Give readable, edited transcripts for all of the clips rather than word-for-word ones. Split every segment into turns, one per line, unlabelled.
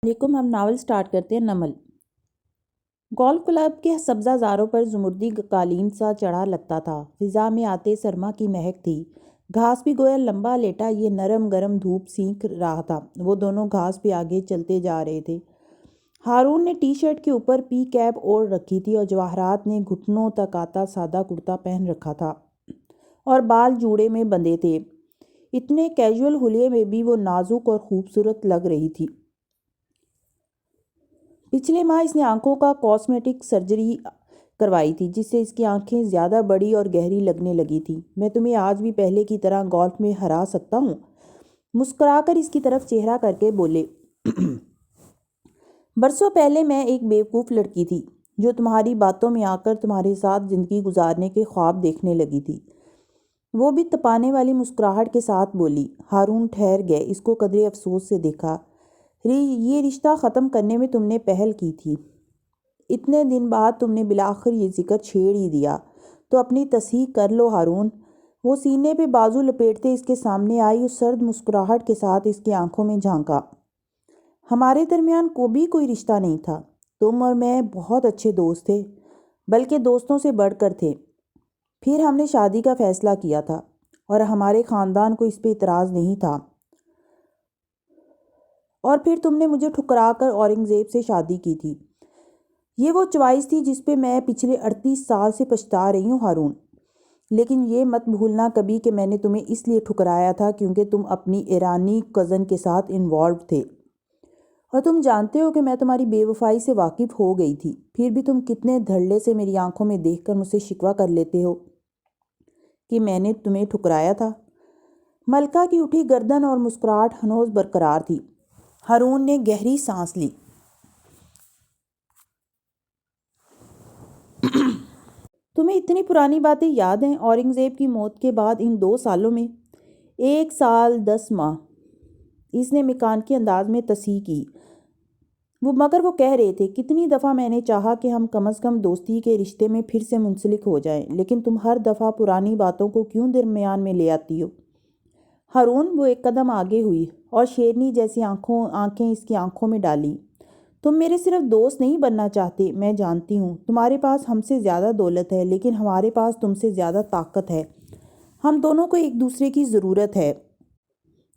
علیکم، ہم novel start کرتے ہیں۔ نمل گولف کلب کے سبزہ زاروں پر زمردی قالین سا چڑھا لگتا تھا۔ فضا میں آتے سرما کی مہک تھی۔ گھاس بھی گویا لمبا لیٹا یہ نرم گرم دھوپ سینک رہا تھا۔ وہ دونوں گھاس پہ آگے چلتے جا رہے تھے۔ ہارون نے ٹی شرٹ کے اوپر پی کیپ اوڑھ رکھی تھی اور جواہرات نے گھٹنوں تک آتا سادہ کرتا پہن رکھا تھا اور بال جوڑے میں بندھے تھے۔ اتنے کیجول حلیے میں بھی وہ نازک اور خوبصورت لگ رہی تھی۔ پچھلے ماہ اس نے آنکھوں کا کاسمیٹک سرجری کروائی تھی جس سے اس کی آنکھیں زیادہ بڑی اور گہری لگنے لگی تھیں۔ میں تمہیں آج بھی پہلے کی طرح گولف میں ہرا سکتا ہوں؟ مسکرا کر اس کی طرف چہرہ کر کے بولے۔ برسوں پہلے میں ایک بیوقوف لڑکی تھی جو تمہاری باتوں میں آ کر تمہارے ساتھ زندگی گزارنے کے خواب دیکھنے لگی تھی۔ وہ بھی تپانے والی مسکراہٹ کے ساتھ بولی۔ ہارون ٹھہر گئے، اس کو قدرے افسوس سے دیکھا۔ یہ رشتہ ختم کرنے میں تم نے پہل کی تھی۔ اتنے دن بعد تم نے بالآخر یہ ذکر چھیڑ ہی دیا تو اپنی تصحیح کر لو ہارون۔ وہ سینے پہ بازو لپیٹتے اس کے سامنے آئی اور سرد مسکراہٹ کے ساتھ اس کی آنکھوں میں جھانکا۔ ہمارے درمیان کوئی رشتہ نہیں تھا۔ تم اور میں بہت اچھے دوست تھے، بلکہ دوستوں سے بڑھ کر تھے۔ پھر ہم نے شادی کا فیصلہ کیا تھا اور ہمارے خاندان کو اس پہ اعتراض نہیں تھا۔ اور پھر تم نے مجھے ٹھکرا کر اورنگزیب سے شادی کی تھی۔ یہ وہ چوائس تھی جس پہ میں پچھلے 38 سال سے پچھتا رہی ہوں ہارون۔ لیکن یہ مت بھولنا کبھی کہ میں نے تمہیں اس لیے ٹھکرایا تھا کیونکہ تم اپنی ایرانی کزن کے ساتھ انوالو تھے، اور تم جانتے ہو کہ میں تمہاری بے وفائی سے واقف ہو گئی تھی۔ پھر بھی تم کتنے دھڑلے سے میری آنکھوں میں دیکھ کر مجھ سے شکوہ کر لیتے ہو کہ میں نے تمہیں ٹھکرایا تھا۔ ملکہ کی اٹھی گردن اور مسکراہٹ ہنوز برقرار تھی۔ ہارون نے گہری سانس لی۔ تمہیں اتنی پرانی باتیں یاد ہیں؟ اورنگزیب کی موت کے بعد ان 2 سالوں میں؟ 1 سال 10 ماہ، اس نے مکانکی انداز میں تصحیح کی۔ مگر وہ کہہ رہے تھے، کتنی دفعہ میں نے چاہا کہ ہم کم از کم دوستی کے رشتے میں پھر سے منسلک ہو جائیں، لیکن تم ہر دفعہ پرانی باتوں کو کیوں درمیان میں لے آتی ہو؟ ہارون، وہ ایک قدم آگے ہوئی اور شیرنی جیسی آنکھیں اس کی آنکھوں میں ڈالیں۔ تم میرے صرف دوست نہیں بننا چاہتے، میں جانتی ہوں۔ تمہارے پاس ہم سے زیادہ دولت ہے، لیکن ہمارے پاس تم سے زیادہ طاقت ہے۔ ہم دونوں کو ایک دوسرے کی ضرورت ہے،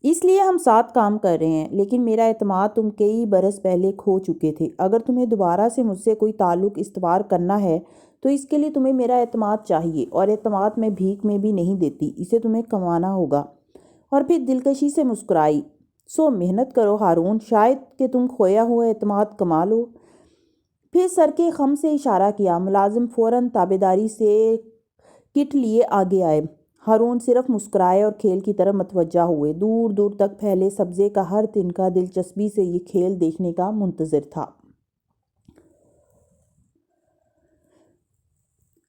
اس لیے ہم ساتھ کام کر رہے ہیں۔ لیکن میرا اعتماد تم کئی برس پہلے کھو چکے تھے۔ اگر تمہیں دوبارہ سے مجھ سے کوئی تعلق استوار کرنا ہے تو اس کے لیے تمہیں میرا اعتماد چاہیے، اور اعتماد میں بھیک میں بھی نہیں دیتی، اسے تمہیں کمانا ہوگا۔ اور پھر دلکشی سے مسکرائی۔ سو محنت کرو ہارون، شاید کہ تم کھویا ہوا اعتماد کما لو۔ پھر سر کے خم سے اشارہ کیا۔ ملازم فوراً تابعداری سے کٹ لیے آگے آئے۔ ہارون صرف مسکرائے اور کھیل کی طرف متوجہ ہوئے۔ دور دور تک پھیلے سبزے کا ہر تنکا دلچسپی سے یہ کھیل دیکھنے کا منتظر تھا۔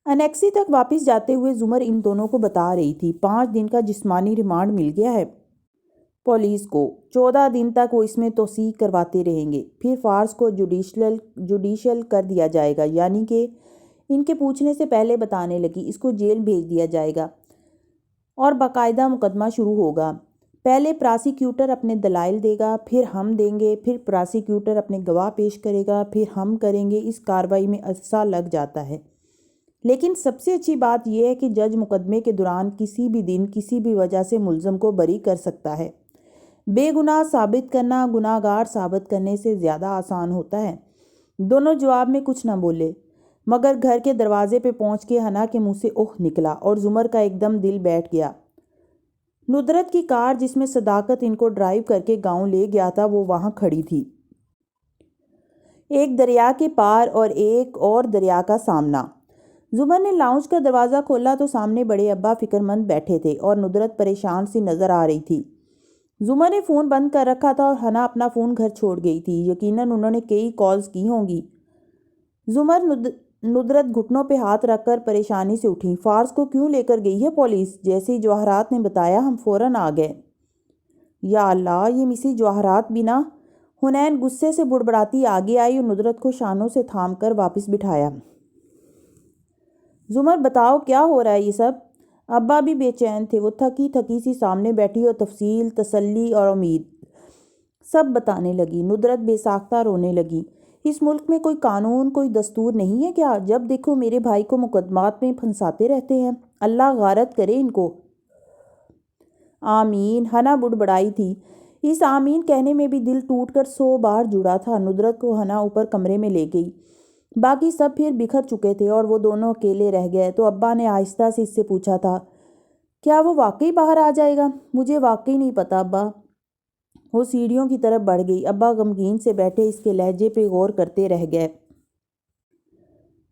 انیکسی تک واپس جاتے ہوئے زمر ان دونوں کو بتا رہی تھی، 5 دن کا جسمانی ریمانڈ مل گیا ہے پولیس کو۔ 14 دن تک وہ اس میں توثیق کرواتے رہیں گے، پھر فارس کو جوڈیشل کر دیا جائے گا، یعنی کہ ان کے پوچھنے سے پہلے بتانے لگی، اس کو جیل بھیج دیا جائے گا اور باقاعدہ مقدمہ شروع ہوگا۔ پہلے پراسیکیوٹر اپنے دلائل دے گا، پھر ہم دیں گے، پھر پراسیکیوٹر اپنے گواہ پیش کرے گا، پھر ہم کریں گے۔ اس کارروائی میں عرصہ لگ جاتا ہے، لیکن سب سے اچھی بات یہ ہے کہ جج مقدمے کے دوران کسی بھی دن کسی بھی وجہ سے ملزم کو بری کر سکتا ہے۔ بے گناہ ثابت کرنا گناہ گار ثابت کرنے سے زیادہ آسان ہوتا ہے۔ دونوں جواب میں کچھ نہ بولے، مگر گھر کے دروازے پہ پہنچ کے حنا کے منہ سے اوہ نکلا اور زمر کا ایک دم دل بیٹھ گیا۔ ندرت کی کار جس میں صداقت ان کو ڈرائیو کر کے گاؤں لے گیا تھا وہ وہاں کھڑی تھی، ایک دریا کے پار اور ایک اور دریا کا سامنا۔ زمر نے لاؤنج کا دروازہ کھولا تو سامنے بڑے ابا فکر مند بیٹھے تھے اور ندرت پریشان سی نظر آ رہی تھی۔ زمر نے فون بند کر رکھا تھا اور حنا اپنا فون گھر چھوڑ گئی تھی۔ یقیناً انہوں نے کئی کالز کی ہوں گی۔ ندرت گھٹنوں پہ ہاتھ رکھ کر پریشانی سے اٹھی۔ فارس کو کیوں لے کر گئی ہے پولیس؟ جیسے ہی جواہرات نے بتایا ہم فوراً آ گئے۔ یا اللہ، یہ مسز جواہرات بھی نا؟ حنین غصے سے بڑبڑاتی آگے آئی اور ندرت کو شانوں سے تھام کر واپس بٹھایا۔ زمر، بتاؤ کیا ہو رہا ہے یہ سب؟ ابا بھی بے چین تھے۔ وہ تھکی سی سامنے بیٹھی اور تفصیل، تسلی اور امید سب بتانے لگی۔ ندرت بے ساختہ رونے لگی۔ اس ملک میں کوئی قانون، کوئی دستور نہیں ہے کیا؟ جب دیکھو میرے بھائی کو مقدمات میں پھنساتے رہتے ہیں۔ اللہ غارت کرے ان کو۔ آمین۔ ہنا بڑبڑائی تھی۔ اس آمین کہنے میں بھی دل ٹوٹ کر 100 بار جڑا تھا۔ ندرت کو ہنا اوپر کمرے میں لے گئی۔ باقی سب پھر بکھر چکے تھے اور وہ دونوں اکیلے رہ گئے تو ابا نے آہستہ سے اس سے پوچھا تھا، کیا وہ واقعی باہر آ جائے گا؟ مجھے واقعی نہیں پتا ابا۔ وہ سیڑھیوں کی طرف بڑھ گئی۔ ابا غمگین سے بیٹھے اس کے لہجے پہ غور کرتے رہ گئے۔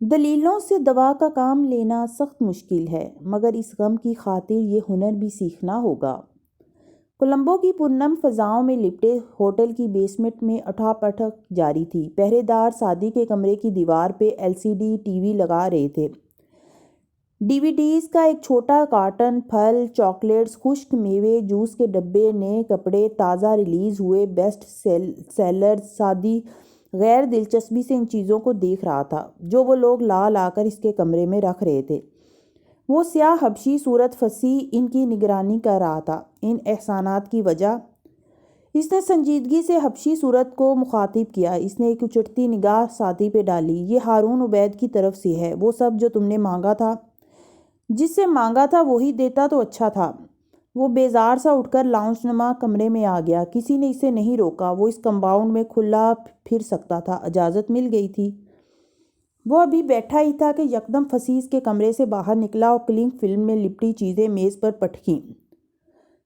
دلیلوں سے دوا کا کام لینا سخت مشکل ہے، مگر اس غم کی خاطر یہ ہنر بھی سیکھنا ہوگا۔ کولمبو کی پرنم فضاؤں میں لپٹے ہوٹل کی بیسمنٹ میں اٹھا پٹک جاری تھی۔ پہرے دار سعدی کے کمرے کی دیوار پہ LCD ٹی وی لگا رہے تھے۔ DVDs کا ایک چھوٹا کارٹن، پھل، چاکلیٹس، خشک میوے، جوس کے ڈبے، نئے کپڑے، تازہ ریلیز ہوئے بیسٹ سیلرز۔ سعدی غیر دلچسپی سے ان چیزوں کو دیکھ رہا تھا جو وہ لوگ لا کر اس کے کمرے میں رکھ رہے تھے۔ وہ سیاہ حبشی صورت فصیح ان کی نگرانی کر رہا تھا۔ ان احسانات کی وجہ؟ اس نے سنجیدگی سے حبشی صورت کو مخاطب کیا۔ اس نے ایک اچٹتی نگاہ سعدی پہ ڈالی۔ یہ ہارون عبید کی طرف سے ہے۔ وہ سب جو تم نے مانگا تھا، جس سے مانگا تھا وہی دیتا تو اچھا تھا۔ وہ بیزار سا اٹھ کر لاؤنج نما کمرے میں آ گیا۔ کسی نے اسے نہیں روکا۔ وہ اس کمپاؤنڈ میں کھلا پھر سکتا تھا، اجازت مل گئی تھی۔ وہ ابھی بیٹھا ہی تھا کہ یکدم فصیح کے کمرے سے باہر نکلا اور کلنگ فلم میں لپٹی چیزیں میز پر پٹکیں۔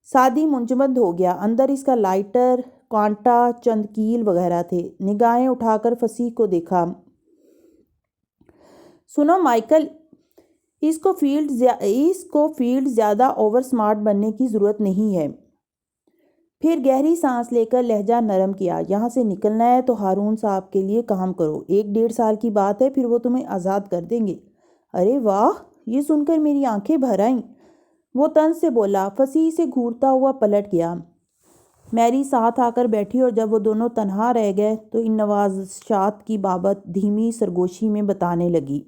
سعدی منجمد ہو گیا۔ اندر اس کا لائٹر، کانٹا، چند کیل وغیرہ تھے۔ نگاہیں اٹھا کر فصیح کو دیکھا۔ سنو مائیکل، اس کو فیلڈ زیادہ اوور سمارٹ بننے کی ضرورت نہیں ہے۔ پھر گہری سانس لے کر لہجہ نرم کیا۔ یہاں سے نکلنا ہے تو ہارون صاحب کے لیے کام کرو۔ 1-1.5 سال کی بات ہے، پھر وہ تمہیں آزاد کر دیں گے۔ ارے واہ! یہ سن کر میری آنکھیں بھر آئیں۔ وہ طنز سے بولا۔ فصیح سے گھورتا ہوا پلٹ گیا۔ میری ساتھ آ کر بیٹھی اور جب وہ دونوں تنہا رہ گئے تو ان نوازشات کی بابت دھیمی سرگوشی میں بتانے لگی۔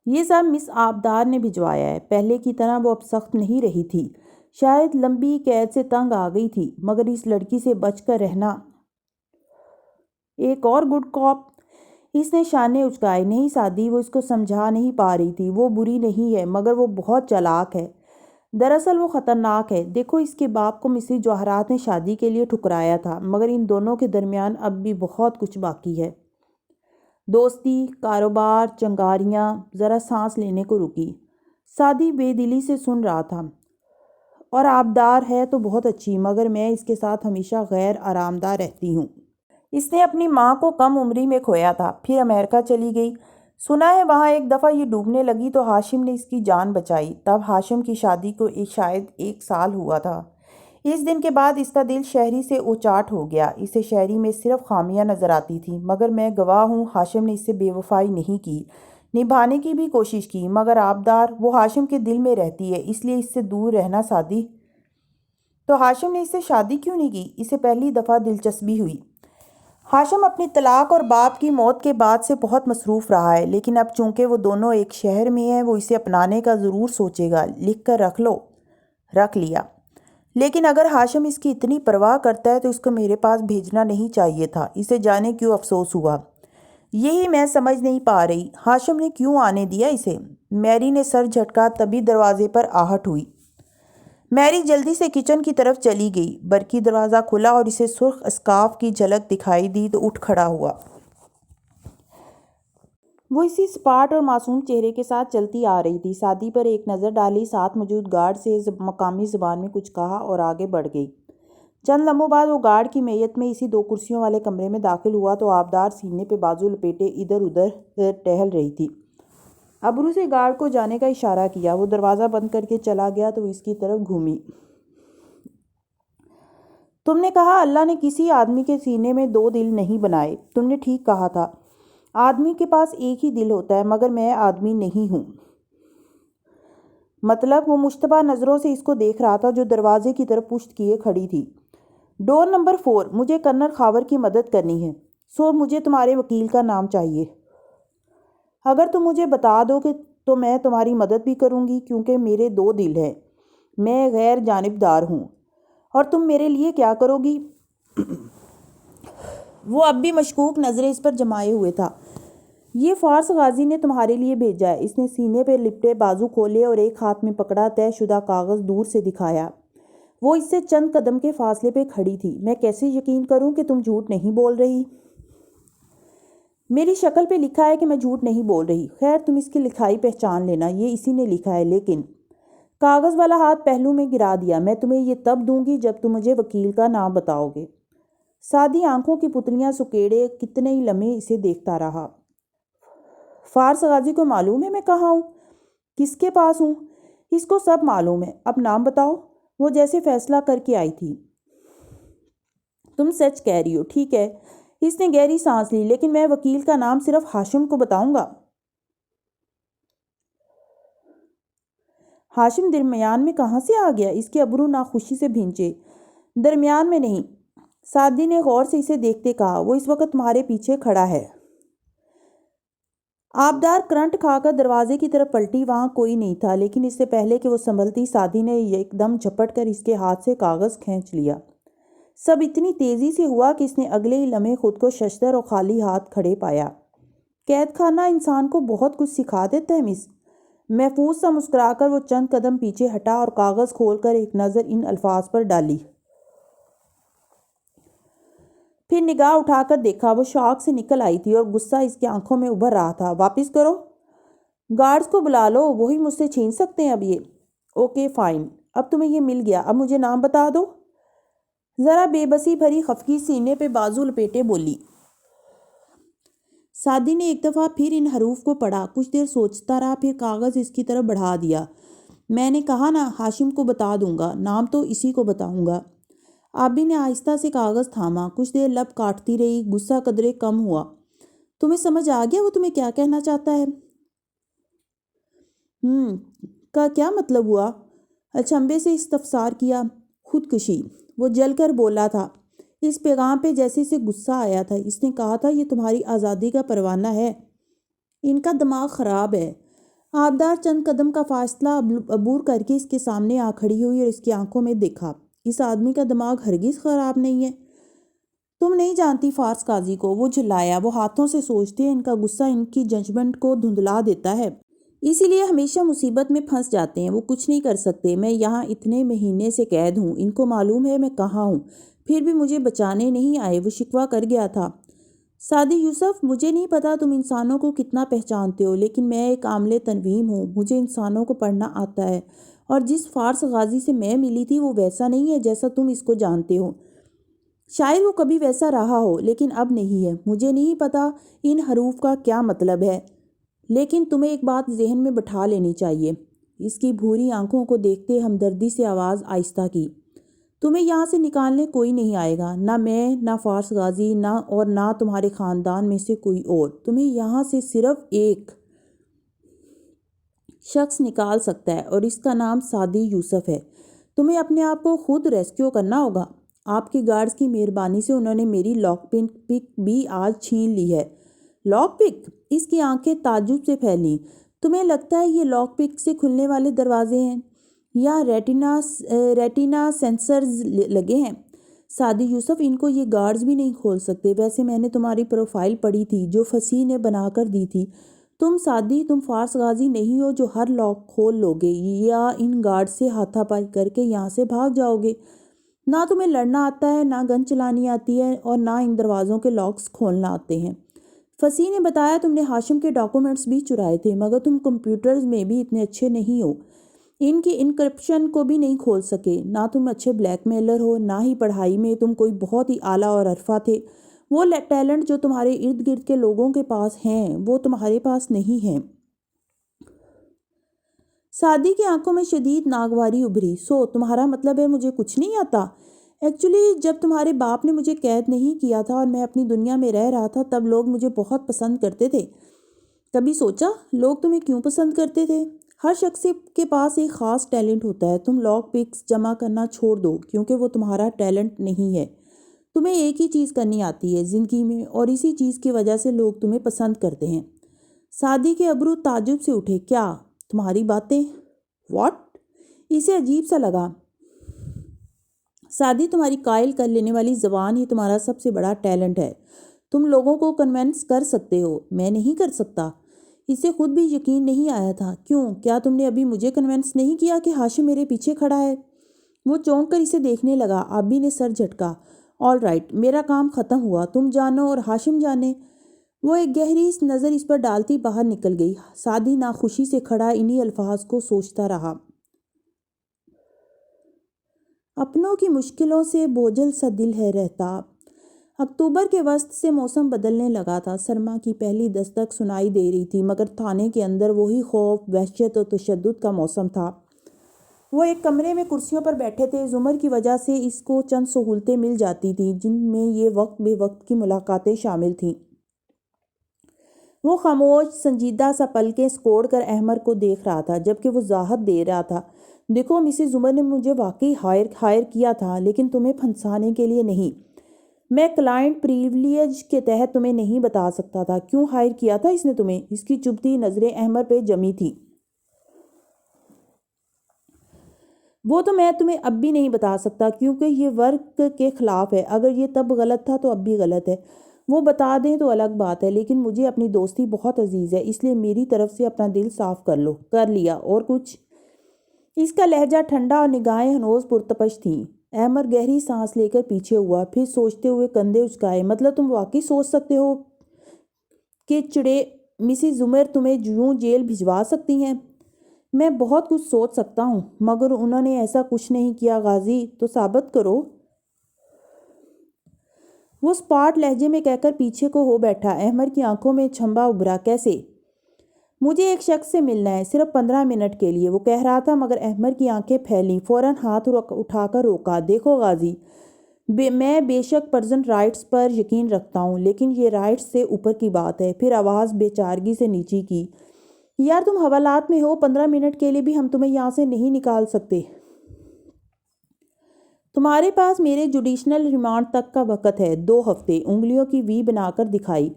یہ سب مس آبدار نے بھجوایا ہے۔ پہلے کی طرح وہ اب سخت نہیں رہی تھی۔ شاید لمبی قید سے تنگ آ گئی تھی، مگر اس لڑکی سے بچ کر رہنا۔ ایک اور گڈ کاپ؟ اس نے شانے اچکائے۔ نہیں سعدی، وہ اس کو سمجھا نہیں پا رہی تھی۔ وہ بری نہیں ہے، مگر وہ بہت چالاک ہے۔ دراصل وہ خطرناک ہے۔ دیکھو، اس کے باپ کو مصری جواہرات نے شادی کے لیے ٹھکرایا تھا، مگر ان دونوں کے درمیان اب بھی بہت کچھ باقی ہے۔ دوستی، کاروبار، چنگاریاں۔ ذرا سانس لینے کو رکی۔ سعدی بے دلی سے سن رہا تھا۔ اور آبدار ہے تو بہت اچھی، مگر میں اس کے ساتھ ہمیشہ غیر آرام دہ رہتی ہوں۔ اس نے اپنی ماں کو کم عمری میں کھویا تھا، پھر امریکہ چلی گئی۔ سنا ہے وہاں ایک دفعہ یہ ڈوبنے لگی تو ہاشم نے اس کی جان بچائی۔ تب ہاشم کی شادی کو شاید 1 سال ہوا تھا۔ اس دن کے بعد اس کا دل شہری سے اوچاٹ ہو گیا۔ اسے شہری میں صرف خامیاں نظر آتی تھیں، مگر میں گواہ ہوں ہاشم نے اس سے بے وفائی نہیں کی، نبھانے کی بھی کوشش کی۔ مگر آبدار، وہ ہاشم کے دل میں رہتی ہے، اس لیے اس سے دور رہنا سعدی۔ تو ہاشم نے اس سے شادی کیوں نہیں کی؟ اسے پہلی دفعہ دلچسپی ہوئی۔ ہاشم اپنی طلاق اور باپ کی موت کے بعد سے بہت مصروف رہا ہے، لیکن اب چونکہ وہ دونوں ایک شہر میں ہیں، وہ اسے اپنانے کا ضرور سوچے گا۔ لکھ کر رکھ لو۔ رکھ لیا۔ لیکن اگر ہاشم اس کی اتنی پرواہ کرتا ہے تو اس کو میرے پاس بھیجنا نہیں چاہیے تھا۔ اسے جانے کیوں افسوس ہوا؟ یہی میں سمجھ نہیں پا رہی۔ ہاشم نے کیوں آنے دیا اسے؟ میری نے سر جھٹکا، تبھی دروازے پر آہٹ ہوئی۔ میری جلدی سے کچن کی طرف چلی گئی۔ برقی دروازہ کھلا اور اسے سرخ اسکارف کی جھلک دکھائی دی تو اٹھ کھڑا ہوا۔ وہ اسی سپاٹ اور معصوم چہرے کے ساتھ چلتی آ رہی تھی۔ سعدی پر ایک نظر ڈالی، ساتھ موجود گارڈ سے مقامی زبان میں کچھ کہا اور آگے بڑھ گئی۔ چند لمحوں بعد وہ گارڈ کی معیت میں اسی 2 کرسیوں والے کمرے میں داخل ہوا تو آبدار سینے پہ بازو لپیٹے ادھر ادھر ٹہل رہی تھی۔ ابرو سے گارڈ کو جانے کا اشارہ کیا۔ وہ دروازہ بند کر کے چلا گیا تو وہ اس کی طرف گھومی۔ تم نے کہا اللہ نے کسی آدمی کے سینے میں 2 دل نہیں بنائے۔ تم نے ٹھیک کہا تھا۔ آدمی کے پاس ایک ہی دل ہوتا ہے، مگر میں آدمی نہیں ہوں۔ مطلب؟ وہ مشتبہ نظروں سے اس کو دیکھ رہا تھا جو دروازے کی طرف پشت کیے کھڑی تھی۔ ڈور نمبر 4، مجھے کرنل خاور کی مدد کرنی ہے۔ سو مجھے تمہارے وکیل کا نام چاہیے۔ اگر تم مجھے بتا دو کہ تو میں تمہاری مدد بھی کروں گی، کیونکہ میرے 2 دل ہیں۔ میں غیر جانبدار ہوں۔ اور تم میرے لیے کیا کرو گی؟ وہ اب بھی مشکوک نظریں اس پر جمائے ہوئے تھا۔ یہ فارس غازی نے تمہارے لیے بھیجا ہے۔ اس نے سینے پہ لپٹے بازو کھولے اور ایک ہاتھ میں پکڑا طے شدہ کاغذ دور سے دکھایا۔ وہ اس سے چند قدم کے فاصلے پہ کھڑی تھی۔ میں کیسے یقین کروں کہ تم جھوٹ نہیں بول رہی؟ میری شکل پہ لکھا ہے کہ میں جھوٹ نہیں بول رہی۔ خیر تم اس کی لکھائی پہچان لینا، یہ اسی نے لکھا ہے، لیکن کاغذ والا ہاتھ پہلو میں گرا دیا۔ میں تمہیں یہ تب دوں گی جب تم مجھے وکیل کا نام بتاؤ گے۔ سادی آنکھوں کی پتلیاں سکیڑے کتنے ہی لمحے اسے دیکھتا رہا۔ فارس غازی کو معلوم ہے میں کہاں ہوں، کس کے پاس ہوں؟ اس کو سب معلوم ہے۔ اب نام بتاؤ۔ وہ جیسے فیصلہ کر کے آئی تھی۔ تم سچ کہہ رہی ہو، ٹھیک ہے۔ اس نے گہری سانس لی۔ لیکن میں وکیل کا نام صرف ہاشم کو بتاؤں گا۔ ہاشم درمیان میں کہاں سے آ گیا؟ اس کے ابرو ناخوشی سے بھینچے۔ درمیان میں نہیں، سادی نے غور سے اسے دیکھتے کہا، وہ اس وقت تمہارے پیچھے کھڑا ہے۔ آبدار کرنٹ کھا کر دروازے کی طرف پلٹی۔ وہاں کوئی نہیں تھا، لیکن اس سے پہلے کہ وہ سنبھلتی، سادی نے ایک دم جھپٹ کر اس کے ہاتھ سے کاغذ کھینچ لیا۔ سب اتنی تیزی سے ہوا کہ اس نے اگلے ہی لمحے خود کو ششدر اور خالی ہاتھ کھڑے پایا۔ قید خانہ انسان کو بہت کچھ سکھا دیتا ہے مس۔ محفوظ سا مسکرا کر وہ چند قدم پیچھے ہٹا اور کاغذ کھول کر ایک نظر ان الفاظ پر ڈالی۔ پھر نگاہ اٹھا کر دیکھا، وہ شاک سے نکل آئی تھی اور غصہ اس کی آنکھوں میں ابھر رہا تھا۔ واپس کرو، گارڈز کو بلا لو، وہی مجھ سے چھین سکتے ہیں اب یہ۔ اوکے فائن، اب تمہیں یہ مل گیا، اب مجھے نام بتا دو۔ ذرا بے بسی بھری خفگی سینے پہ بازو لپیٹے بولی۔ سادی نے ایک دفعہ پھر ان حروف کو پڑھا، کچھ دیر سوچتا رہا، پھر کاغذ اس کی طرف بڑھا دیا۔ میں نے کہا نا، ہاشم کو بتا دوں گا، نام تو اسی کو بتاؤں گا۔ آبی نے آہستہ سے کاغذ تھاما، کچھ دیر لب کاٹتی رہی، غصہ قدرے کم ہوا۔ تمہیں سمجھ آ گیا وہ تمہیں کیا کہنا چاہتا ہے؟ کا کیا مطلب ہوا؟ اچنبھے سے استفسار کیا۔ خودکشی، وہ جل کر بولا تھا۔ اس پیغام پہ جیسے اسے غصہ آیا تھا۔ اس نے کہا تھا یہ تمہاری آزادی کا پروانہ ہے۔ ان کا دماغ خراب ہے۔ آبدار چند قدم کا فاصلہ عبور کر کے اس کے سامنے آ کھڑی ہوئی اور اس کی آنکھوں میں دیکھا۔ اس آدمی کا دماغ ہرگز خراب نہیں ہے۔ تم نہیں جانتی فارس قاضی کو، وہ جھلایا۔ وہ ہاتھوں سے سوچتے ہیں، ان کا غصہ ان کی ججمنٹ کو دھندلا دیتا ہے، اسی لیے ہمیشہ مصیبت میں پھنس جاتے ہیں۔ وہ کچھ نہیں کر سکتے۔ میں یہاں اتنے مہینے سے قید ہوں، ان کو معلوم ہے میں کہاں ہوں، پھر بھی مجھے بچانے نہیں آئے۔ وہ شکوہ کر گیا تھا۔ سادی یوسف، مجھے نہیں پتا تم انسانوں کو کتنا پہچانتے ہو، لیکن میں ایک عاملِ تنویم ہوں، مجھے انسانوں کو پڑھنا آتا ہے، اور جس فارس غازی سے میں ملی تھی وہ ویسا نہیں ہے جیسا تم اس کو جانتے ہو۔ شاید وہ کبھی ویسا رہا ہو، لیکن اب نہیں ہے۔ مجھے نہیں پتا ان حروف کا کیا مطلب ہے، لیکن تمہیں ایک بات ذہن میں بٹھا لینی چاہیے۔ اس کی بھوری آنکھوں کو دیکھتے ہمدردی سے آواز آہستہ کی۔ تمہیں یہاں سے نکالنے کوئی نہیں آئے گا، نہ میں، نہ فارس غازی، نہ تمہارے خاندان میں سے کوئی اور۔ تمہیں یہاں سے صرف ایک شخص نکال سکتا ہے، اور اس کا نام سادی یوسف ہے۔ تمہیں اپنے آپ کو خود ریسکیو کرنا ہوگا۔ آپ کے گارڈز کی مہربانی سے انہوں نے میری لاک پک بھی آج چھین لی ہے۔ لاک پک؟ اس کی آنکھیں تعجب سے پھیلیں۔ تمہیں لگتا ہے یہ لاک پک سے کھلنے والے دروازے ہیں یا ریٹینا سینسرز لگے ہیں؟ سادی یوسف، ان کو یہ گارڈز بھی نہیں کھول سکتے۔ ویسے میں نے تمہاری پروفائل پڑھی تھی جو فصیح نے بنا کر دی تھی۔ تم فارس غازی نہیں ہو جو ہر لاک کھول لو گے یا ان گارڈ سے ہاتھا پائی کر کے یہاں سے بھاگ جاؤ گے۔ نہ تمہیں لڑنا آتا ہے، نہ گن چلانی آتی ہے، اور نہ ان دروازوں کے لاکس کھولنا آتے ہیں۔ فصیح نے بتایا تم نے ہاشم کے ڈاکومنٹس بھی چرائے تھے، مگر تم کمپیوٹرز میں بھی اتنے اچھے نہیں ہو، ان کی انکرپشن کو بھی نہیں کھول سکے۔ نہ تم اچھے بلیک میلر ہو، نہ ہی پڑھائی میں تم کوئی بہت ہی اعلیٰ اور عرفہ تھے۔ وہ ٹیلنٹ جو تمہارے ارد گرد کے لوگوں کے پاس ہیں وہ تمہارے پاس نہیں ہیں۔ سادی کی آنکھوں میں شدید ناگواری ابھری۔ سو تمہارا مطلب ہے مجھے کچھ نہیں آتا؟ ایکچولی جب تمہارے باپ نے مجھے قید نہیں کیا تھا اور میں اپنی دنیا میں رہ رہا تھا، تب لوگ مجھے بہت پسند کرتے تھے۔ کبھی سوچا لوگ تمہیں کیوں پسند کرتے تھے؟ ہر شخص کے پاس ایک خاص ٹیلنٹ ہوتا ہے۔ تم لاک پکس جمع کرنا چھوڑ دو کیونکہ وہ تمہارا ٹیلنٹ نہیں ہے۔ تمہیں ایک ہی چیز کرنی آتی ہے زندگی میں، اور اسی چیز کی وجہ سے لوگ تمہیں پسند کرتے ہیں۔ سادی کے ابرو تعجب سے اٹھے۔ کیا تمہاری باتیں؟ واٹ؟ اسے عجیب سا لگا۔ سادی تمہاری قائل کر لینے والی زبان ہی تمہارا سب سے بڑا ٹیلنٹ ہے۔ تم لوگوں کو کنونس کر سکتے ہو، میں نہیں کر سکتا۔ اسے خود بھی یقین نہیں آیا تھا۔ کیوں؟ کیا تم نے ابھی مجھے کنونس نہیں کیا کہ ہاشم میرے پیچھے کھڑا ہے؟ وہ چونک کر اسے دیکھنے لگا۔ آبی نے سر جھٹکا۔ آل رائٹ، میرا کام ختم ہوا، تم جانو اور ہاشم جانے۔ وہ ایک گہری نظر اس پر ڈالتی باہر نکل گئی۔ سادی ناخوشی سے کھڑا انہی الفاظ کو سوچتا رہا۔ اپنوں کی مشکلوں سے بوجھل سا دل ہے رہتا۔ اکتوبر کے وسط سے موسم بدلنے لگا تھا۔ سرما کی پہلی دستک سنائی دے رہی تھی، مگر تھانے کے اندر وہی خوف، وحشت اور تشدد کا موسم تھا۔ وہ ایک کمرے میں کرسیوں پر بیٹھے تھے۔ زمر کی وجہ سے اس کو چند سہولتیں مل جاتی تھیں، جن میں یہ وقت بے وقت کی ملاقاتیں شامل تھیں۔ وہ خاموش، سنجیدہ سا پلکیں سکوڑ کر احمر کو دیکھ رہا تھا، جبکہ وہ وضاحت دے رہا تھا۔ دیکھو مسز زمر نے مجھے واقعی ہائر کیا تھا، لیکن تمہیں پھنسانے کے لیے نہیں۔ میں کلائنٹ پریویلیج کے تحت تمہیں نہیں بتا سکتا تھا۔ کیوں ہائر کیا تھا اس نے تمہیں؟ اس کی چبھتی نظریں احمر پہ جمی تھیں۔ وہ تو میں تمہیں اب بھی نہیں بتا سکتا، کیونکہ یہ ورک کے خلاف ہے۔ اگر یہ تب غلط تھا تو اب بھی غلط ہے۔ وہ بتا دیں تو الگ بات ہے، لیکن مجھے اپنی دوستی بہت عزیز ہے، اس لیے میری طرف سے اپنا دل صاف کر لیا۔ اور کچھ؟ اس کا لہجہ ٹھنڈا اور نگاہیں ہنوز پرتپش تھیں۔ احمر گہری سانس لے کر پیچھے ہوا، پھر سوچتے ہوئے کندھے اچکائے۔ مطلب تم واقعی سوچ سکتے ہو کہ چڑے مسز زمر تمہیں یوں جیل بھجوا سکتی ہیں؟ میں بہت کچھ سوچ سکتا ہوں، مگر انہوں نے ایسا کچھ نہیں کیا غازی، تو ثابت کرو۔ وہ سپاٹ لہجے میں کہہ کر پیچھے کو ہو بیٹھا۔ احمر کی آنکھوں میں چھمبا ابھرا۔ کیسے؟ مجھے ایک شخص سے ملنا ہے، صرف 15 منٹ کے لیے، وہ کہہ رہا تھا، مگر احمر کی آنکھیں پھیلیں۔ فوراً ہاتھ اٹھا کر روکا۔ دیکھو غازی، میں بے شک پرسنل رائٹس پر یقین رکھتا ہوں، لیکن یہ رائٹس سے اوپر کی بات ہے۔ پھر آواز بے چارگی سے نیچی کی۔ یار تم حوالات میں ہو، 15 منٹ کے لیے بھی ہم تمہیں یہاں سے نہیں نکال سکتے۔ تمہارے پاس میرے جوڈیشنل ریمانڈ تک کا وقت ہے، 2 ہفتے۔ انگلیوں کی وی بنا کر دکھائی۔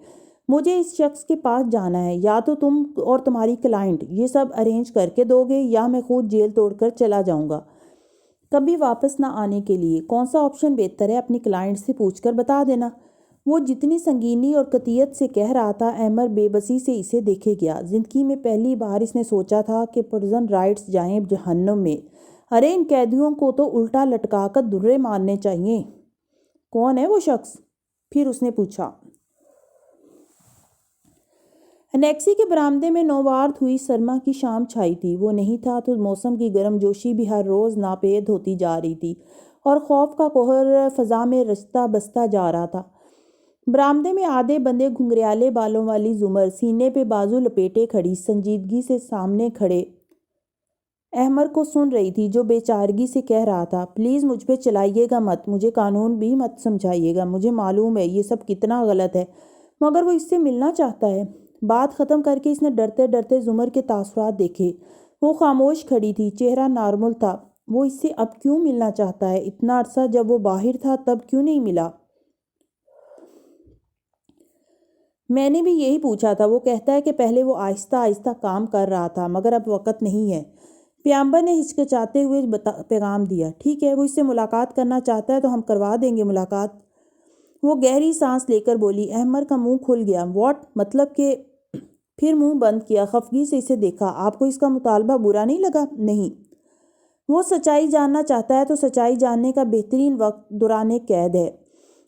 مجھے اس شخص کے پاس جانا ہے، یا تو تم اور تمہاری کلائنٹ یہ سب ارینج کر کے دو گے، یا میں خود جیل توڑ کر چلا جاؤں گا، کبھی واپس نہ آنے کے لیے۔ کون سا آپشن بہتر ہے، اپنی کلائنٹ سے پوچھ کر بتا دینا۔ وہ جتنی سنگینی اور قطعیت سے کہہ رہا تھا، احمر بے بسی سے اسے دیکھے گیا۔ زندگی میں پہلی بار اس نے سوچا تھا کہ پرسنل رائٹس جائیں جہنم میں۔ ارے ان قیدیوں کو تو الٹا لٹکا کر درے مارنے چاہیے۔ کون ہے وہ شخص؟ پھر اس نے پوچھا۔ انیکسی کے برآمدے میں نوبارد ہوئی سرما کی شام چھائی تھی۔ وہ نہیں تھا تو موسم کی گرم جوشی بھی ہر روز ناپید ہوتی جا رہی تھی، اور خوف کا قہر فضا میں رچتا بستا جا رہا تھا۔ برآمدے میں آدھے بندے گھنگریالے بالوں والی زمر سینے پہ بازو لپیٹے کھڑی، سنجیدگی سے سامنے کھڑے احمر کو سن رہی تھی، جو بے چارگی سے کہہ رہا تھا، پلیز مجھ پہ چلائیے گا مت، مجھے قانون بھی مت سمجھائیے گا، مجھے معلوم ہے یہ سب کتنا غلط ہے، مگر وہ اس سے ملنا چاہتا ہے۔ بات ختم کر کے اس نے ڈرتے ڈرتے زمر کے تاثرات دیکھے۔ وہ خاموش کھڑی تھی، چہرہ نارمل تھا۔ وہ اس سے اب کیوں ملنا چاہتا ہے؟ اتنا عرصہ جب وہ باہر تھا تب کیوں نہیں ملا؟ میں نے بھی یہی پوچھا تھا۔ وہ کہتا ہے کہ پہلے وہ آہستہ آہستہ کام کر رہا تھا، مگر اب وقت نہیں ہے۔ پیامبر نے ہچکچاتے ہوئے پیغام دیا۔ ٹھیک ہے، وہ اس سے ملاقات کرنا چاہتا ہے تو ہم کروا دیں گے ملاقات۔ وہ گہری سانس لے کر بولی۔ احمر کا منہ کھل گیا۔ واٹ؟ مطلب کہ؟ پھر منہ بند کیا، خفگی سے اسے دیکھا۔ آپ کو اس کا مطالبہ برا نہیں لگا؟ نہیں۔ وہ سچائی جاننا چاہتا ہے تو سچائی جاننے کا بہترین وقت دوران قید ہے۔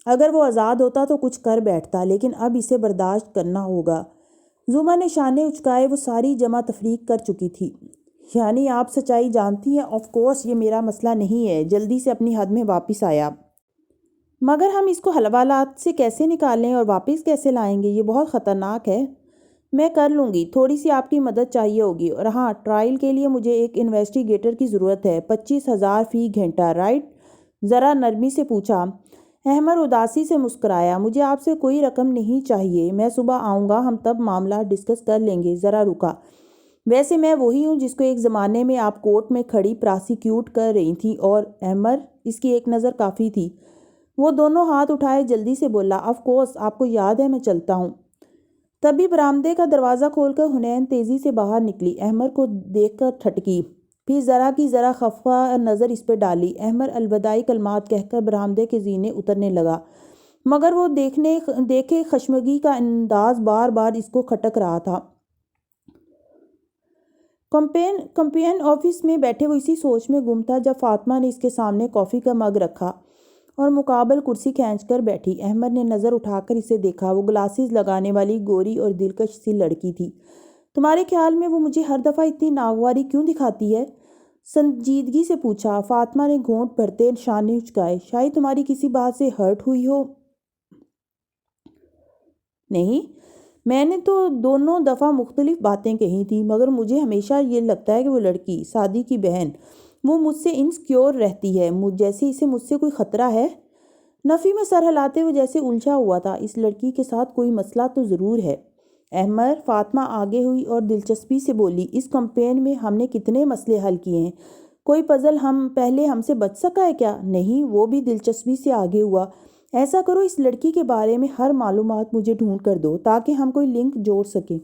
اگر وہ آزاد ہوتا تو کچھ کر بیٹھتا، لیکن اب اسے برداشت کرنا ہوگا۔ زما نے شانے اچکائے۔ وہ ساری جمع تفریق کر چکی تھی۔ یعنی آپ سچائی جانتی ہیں؟ آف کورس یہ میرا مسئلہ نہیں ہے۔ جلدی سے اپنی حد میں واپس آیا۔ مگر ہم اس کو حوالات سے کیسے نکالیں اور واپس کیسے لائیں گے؟ یہ بہت خطرناک ہے۔ میں کر لوں گی، تھوڑی سی آپ کی مدد چاہیے ہوگی، اور ہاں، ٹرائل کے لیے مجھے ایک انویسٹیگیٹر کی ضرورت ہے۔ 25,000 فی گھنٹہ، رائٹ؟ ذرا نرمی سے پوچھا۔ احمر اداسی سے مسکرایا۔ مجھے آپ سے کوئی رقم نہیں چاہیے، میں صبح آؤں گا، ہم تب معاملہ ڈسکس کر لیں گے۔ ذرا رکا۔ ویسے میں وہی ہوں جس کو ایک زمانے میں آپ کورٹ میں کھڑی پراسیکیوٹ کر رہی تھیں، اور احمر، اس کی ایک نظر کافی تھی۔ وہ دونوں ہاتھ اٹھائے جلدی سے بولا، آف کورس، آپ کو یاد ہے، میں چلتا ہوں۔ تبھی برآمدے کا دروازہ کھول کر حنین تیزی سے باہر نکلی۔ احمر کو دیکھ کر ٹھٹکی۔ پھر ذرا کی ذرا خفا نظر اس پہ ڈالی۔ احمد الوداعی کلمات کہہ کر برآمدے کے زینے اترنے لگا، مگر وہ دیکھے خشمگی کا انداز بار بار اس کو کھٹک رہا تھا۔ کمپین آفس میں بیٹھے وہ اسی سوچ میں گم تھا جب فاطمہ نے اس کے سامنے کافی کا مگ رکھا اور مقابل کرسی کھینچ کر بیٹھی۔ احمد نے نظر اٹھا کر اسے دیکھا۔ وہ گلاسز لگانے والی گوری اور دلکش سی لڑکی تھی۔ تمہارے خیال میں وہ مجھے ہر دفعہ اتنی ناگواری کیوں دکھاتی ہے؟ سنجیدگی سے پوچھا۔ فاطمہ نے گھونٹ بھرتے شانے اچکائے۔ شاید تمہاری کسی بات سے ہرٹ ہوئی ہو۔ نہیں، میں نے تو دونوں دفعہ مختلف باتیں کہی تھیں، مگر مجھے ہمیشہ یہ لگتا ہے کہ وہ لڑکی، سعدی کی بہن، وہ مجھ سے انسیکیور رہتی ہے، جیسے اسے مجھ سے کوئی خطرہ ہے۔ نفی میں سر ہلاتے ہوئے جیسے الجھا ہوا تھا۔ اس لڑکی کے ساتھ کوئی مسئلہ تو ضرور ہے احمد۔ فاطمہ آگے ہوئی اور دلچسپی سے بولی، اس کمپین میں ہم نے کتنے مسئلے حل کیے ہیں، کوئی پزل پہلے ہم سے بچ سکا ہے کیا؟ نہیں۔ وہ بھی دلچسپی سے آگے ہوا۔ ایسا کرو، اس لڑکی کے بارے میں ہر معلومات مجھے ڈھونڈ کر دو تاکہ ہم کوئی لنک جوڑ سکیں۔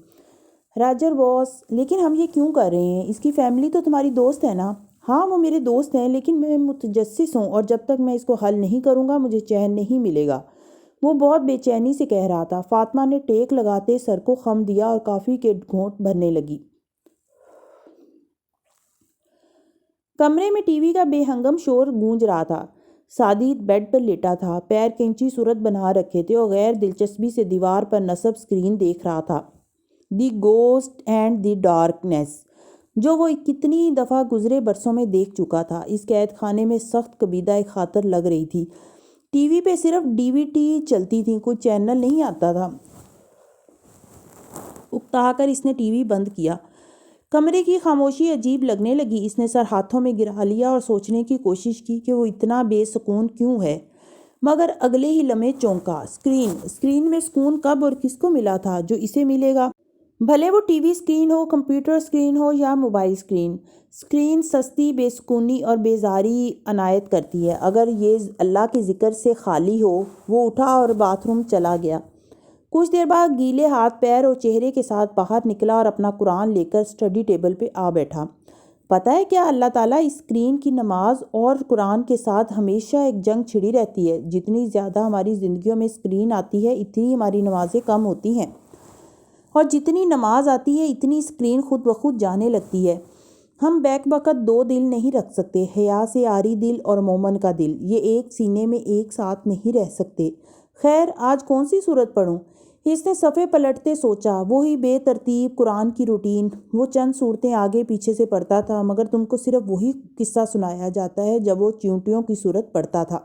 راجر باس، لیکن ہم یہ کیوں کر رہے ہیں؟ اس کی فیملی تو تمہاری دوست ہے نا؟ ہاں، وہ میرے دوست ہیں، لیکن میں متجسس ہوں اور جب تک میں اس کو حل نہیں کروں گا مجھے چین نہیں ملے گا۔ وہ بہت بے چینی سے کہہ رہا تھا۔ فاطمہ نے ٹیک لگاتے سر کو خم دیا اور کافی کے گھونٹ بھرنے لگی۔ کمرے میں ٹی وی کا بے ہنگم شور گونج رہا تھا۔ سعدی بیڈ پر لیٹا تھا، پیر کینچی صورت بنا رکھے تھے اور غیر دلچسپی سے دیوار پر نصب اسکرین دیکھ رہا تھا۔ دی گوسٹ اینڈ دی ڈارکنیس، جو وہ کتنی دفعہ گزرے برسوں میں دیکھ چکا تھا، اس قید خانے میں سخت کبیدہ خاطر لگ رہی تھی۔ ٹی وی پہ صرف ڈی وی ڈی چلتی تھی، کوئی چینل نہیں آتا تھا۔ اکتا کر اس نے ٹی وی بند کیا۔ کمرے کی خاموشی عجیب لگنے لگی۔ اس نے سر ہاتھوں میں گرا لیا اور سوچنے کی کوشش کی کہ وہ اتنا بے سکون کیوں ہے، مگر اگلے ہی لمحے چونکا۔ اسکرین میں سکون کب اور کس کو ملا تھا جو اسے ملے گا؟ بھلے وہ ٹی وی اسکرین ہو، کمپیوٹر اسکرین ہو یا موبائل اسکرین۔ اسکرین سستی بے سکونی اور بیزاری عنایت کرتی ہے۔ اگر یہ اللہ کے ذکر سے خالی ہو۔ وہ اٹھا اور باتھ روم چلا گیا۔ کچھ دیر بعد گیلے ہاتھ پیر اور چہرے کے ساتھ باہر نکلا اور اپنا قرآن لے کر اسٹڈی ٹیبل پہ آ بیٹھا۔ پتہ ہے کیا، اللہ تعالیٰ اس اسکرین کی نماز اور قرآن کے ساتھ ہمیشہ ایک جنگ چھڑی رہتی ہے۔ جتنی زیادہ ہماری زندگیوں میں اسکرین آتی ہے اتنی ہماری نمازیں کم ہوتی ہیں، اور جتنی نماز آتی ہے اتنی اسکرین خود بخود جانے لگتی ہے۔ ہم بیک وقت دو دل نہیں رکھ سکتے، حیا سے عاری دل اور مومن کا دل، یہ ایک سینے میں ایک ساتھ نہیں رہ سکتے۔ خیر، آج کون سی سورت پڑھوں؟ اس نے صفحے پلٹتے سوچا۔ وہی بے ترتیب قرآن کی روٹین۔ وہ چند صورتیں آگے پیچھے سے پڑھتا تھا، مگر تم کو صرف وہی قصہ سنایا جاتا ہے جب وہ چیونٹیوں کی صورت پڑھتا تھا۔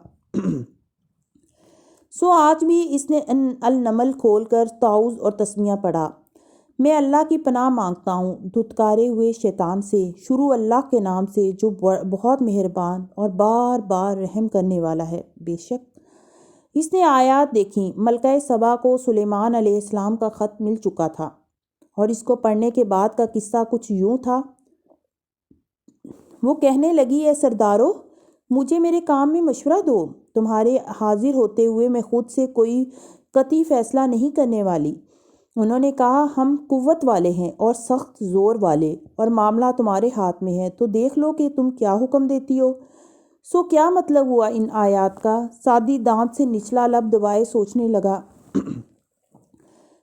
سو آج بھی اس نے النمل کھول کر تعوذ اور تسمیہ پڑھا۔ میں اللہ کی پناہ مانگتا ہوں دھتکارے ہوئے شیطان سے، شروع اللہ کے نام سے جو بہت مہربان اور بار بار رحم کرنے والا ہے۔ بے شک اس نے آیات دیکھیں۔ ملکہ سبا کو سلیمان علیہ السلام کا خط مل چکا تھا، اور اس کو پڑھنے کے بعد کا قصہ کچھ یوں تھا۔ وہ کہنے لگی، اے سردارو، مجھے میرے کام میں مشورہ دو۔ تمہارے حاضر ہوتے ہوئے میں خود سے کوئی قطعی فیصلہ نہیں کرنے والی۔ انہوں نے کہا، ہم قوت والے ہیں اور سخت زور والے، اور معاملہ تمہارے ہاتھ میں ہے، تو دیکھ لو کہ تم کیا حکم دیتی ہو۔ سو کیا مطلب ہوا ان آیات کا؟ سعدی دانت سے نچلا لب دبائے سوچنے لگا۔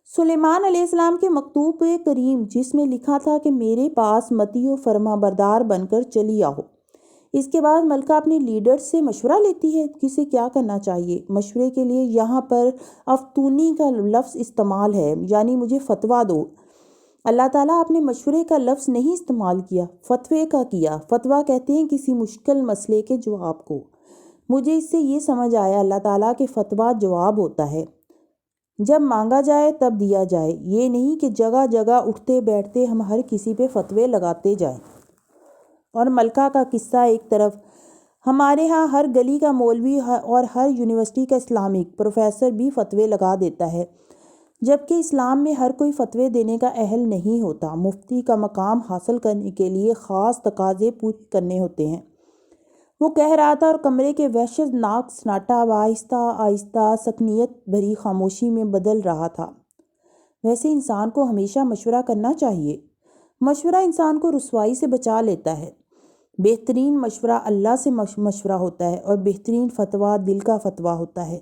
سلیمان علیہ السلام کے مکتوب کریم جس میں لکھا تھا کہ میرے پاس مطیع و فرما بردار بن کر چلی آؤ۔ اس کے بعد ملکہ اپنے لیڈر سے مشورہ لیتی ہے، کسے کیا کرنا چاہیے۔ مشورے کے لیے یہاں پر افتونی کا لفظ استعمال ہے، یعنی مجھے فتویٰ دو۔ اللہ تعالیٰ اپنے مشورے کا لفظ نہیں استعمال کیا، فتوے کا کیا۔ فتویٰ کہتے ہیں کسی مشکل مسئلے کے جواب کو۔ مجھے اس سے یہ سمجھ آیا اللہ تعالیٰ کہ فتویٰ جواب ہوتا ہے، جب مانگا جائے تب دیا جائے، یہ نہیں کہ جگہ جگہ اٹھتے بیٹھتے ہم ہر کسی پہ فتوے لگاتے جائیں۔ اور ملکہ کا قصہ ایک طرف، ہمارے ہاں ہر گلی کا مولوی اور ہر یونیورسٹی کا اسلامک پروفیسر بھی فتوے لگا دیتا ہے، جبکہ اسلام میں ہر کوئی فتوے دینے کا اہل نہیں ہوتا۔ مفتی کا مقام حاصل کرنے کے لیے خاص تقاضے پورے کرنے ہوتے ہیں۔ وہ کہہ رہا تھا اور کمرے کے وحشت ناک سناٹا آہستہ آہستہ سکنیت بھری خاموشی میں بدل رہا تھا۔ ویسے انسان کو ہمیشہ مشورہ کرنا چاہیے۔ مشورہ انسان کو رسوائی سے بچا لیتا ہے۔ بہترین مشورہ اللہ سے مشورہ ہوتا ہے اور بہترین فتویٰ دل کا فتویٰ ہوتا ہے۔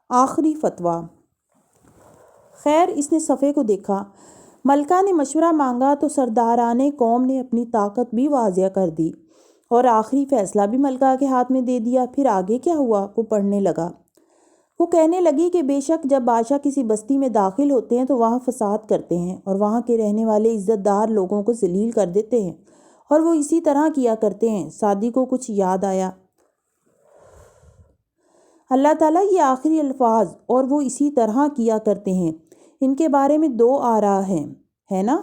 آخری فتویٰ۔ خیر، اس نے صفحے کو دیکھا۔ ملکہ نے مشورہ مانگا تو سرداران قوم نے اپنی طاقت بھی واضح کر دی اور آخری فیصلہ بھی ملکہ کے ہاتھ میں دے دیا۔ پھر آگے کیا ہوا؟ وہ پڑھنے لگا۔ وہ کہنے لگی کہ بے شک جب بادشاہ کسی بستی میں داخل ہوتے ہیں تو وہاں فساد کرتے ہیں اور وہاں کے رہنے والے عزت دار لوگوں کو ذلیل کر دیتے ہیں، اور وہ اسی طرح کیا کرتے ہیں۔ سعدی کو کچھ یاد آیا۔ اللہ تعالیٰ یہ آخری الفاظ اور وہ اسی طرح کیا کرتے ہیں، ان کے بارے میں دو آراء ہیں، ہے نا؟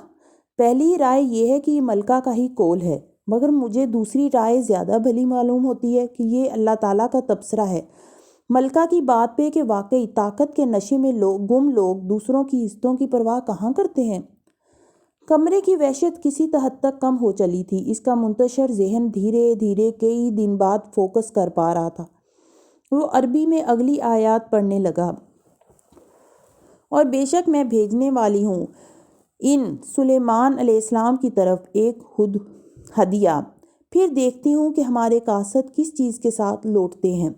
پہلی رائے یہ ہے کہ یہ ملکہ کا ہی قول ہے، مگر مجھے دوسری رائے زیادہ بھلی معلوم ہوتی ہے کہ یہ اللہ تعالیٰ کا تبصرہ ہے ملکہ کی بات پہ کہ واقعی طاقت کے نشے میں گم لوگ دوسروں کی عزتوں کی پرواہ کہاں کرتے ہیں۔ کمرے کی وحشت کسی حد تک کم ہو چلی تھی۔ اس کا منتشر ذہن دھیرے دھیرے کئی دن بعد فوکس کر پا رہا تھا۔ وہ عربی میں اگلی آیات پڑھنے لگا۔ اور بے شک میں بھیجنے والی ہوں ان سلیمان علیہ السلام کی طرف ایک ہدیہ، پھر دیکھتی ہوں کہ ہمارے قاصد کس چیز کے ساتھ لوٹتے ہیں۔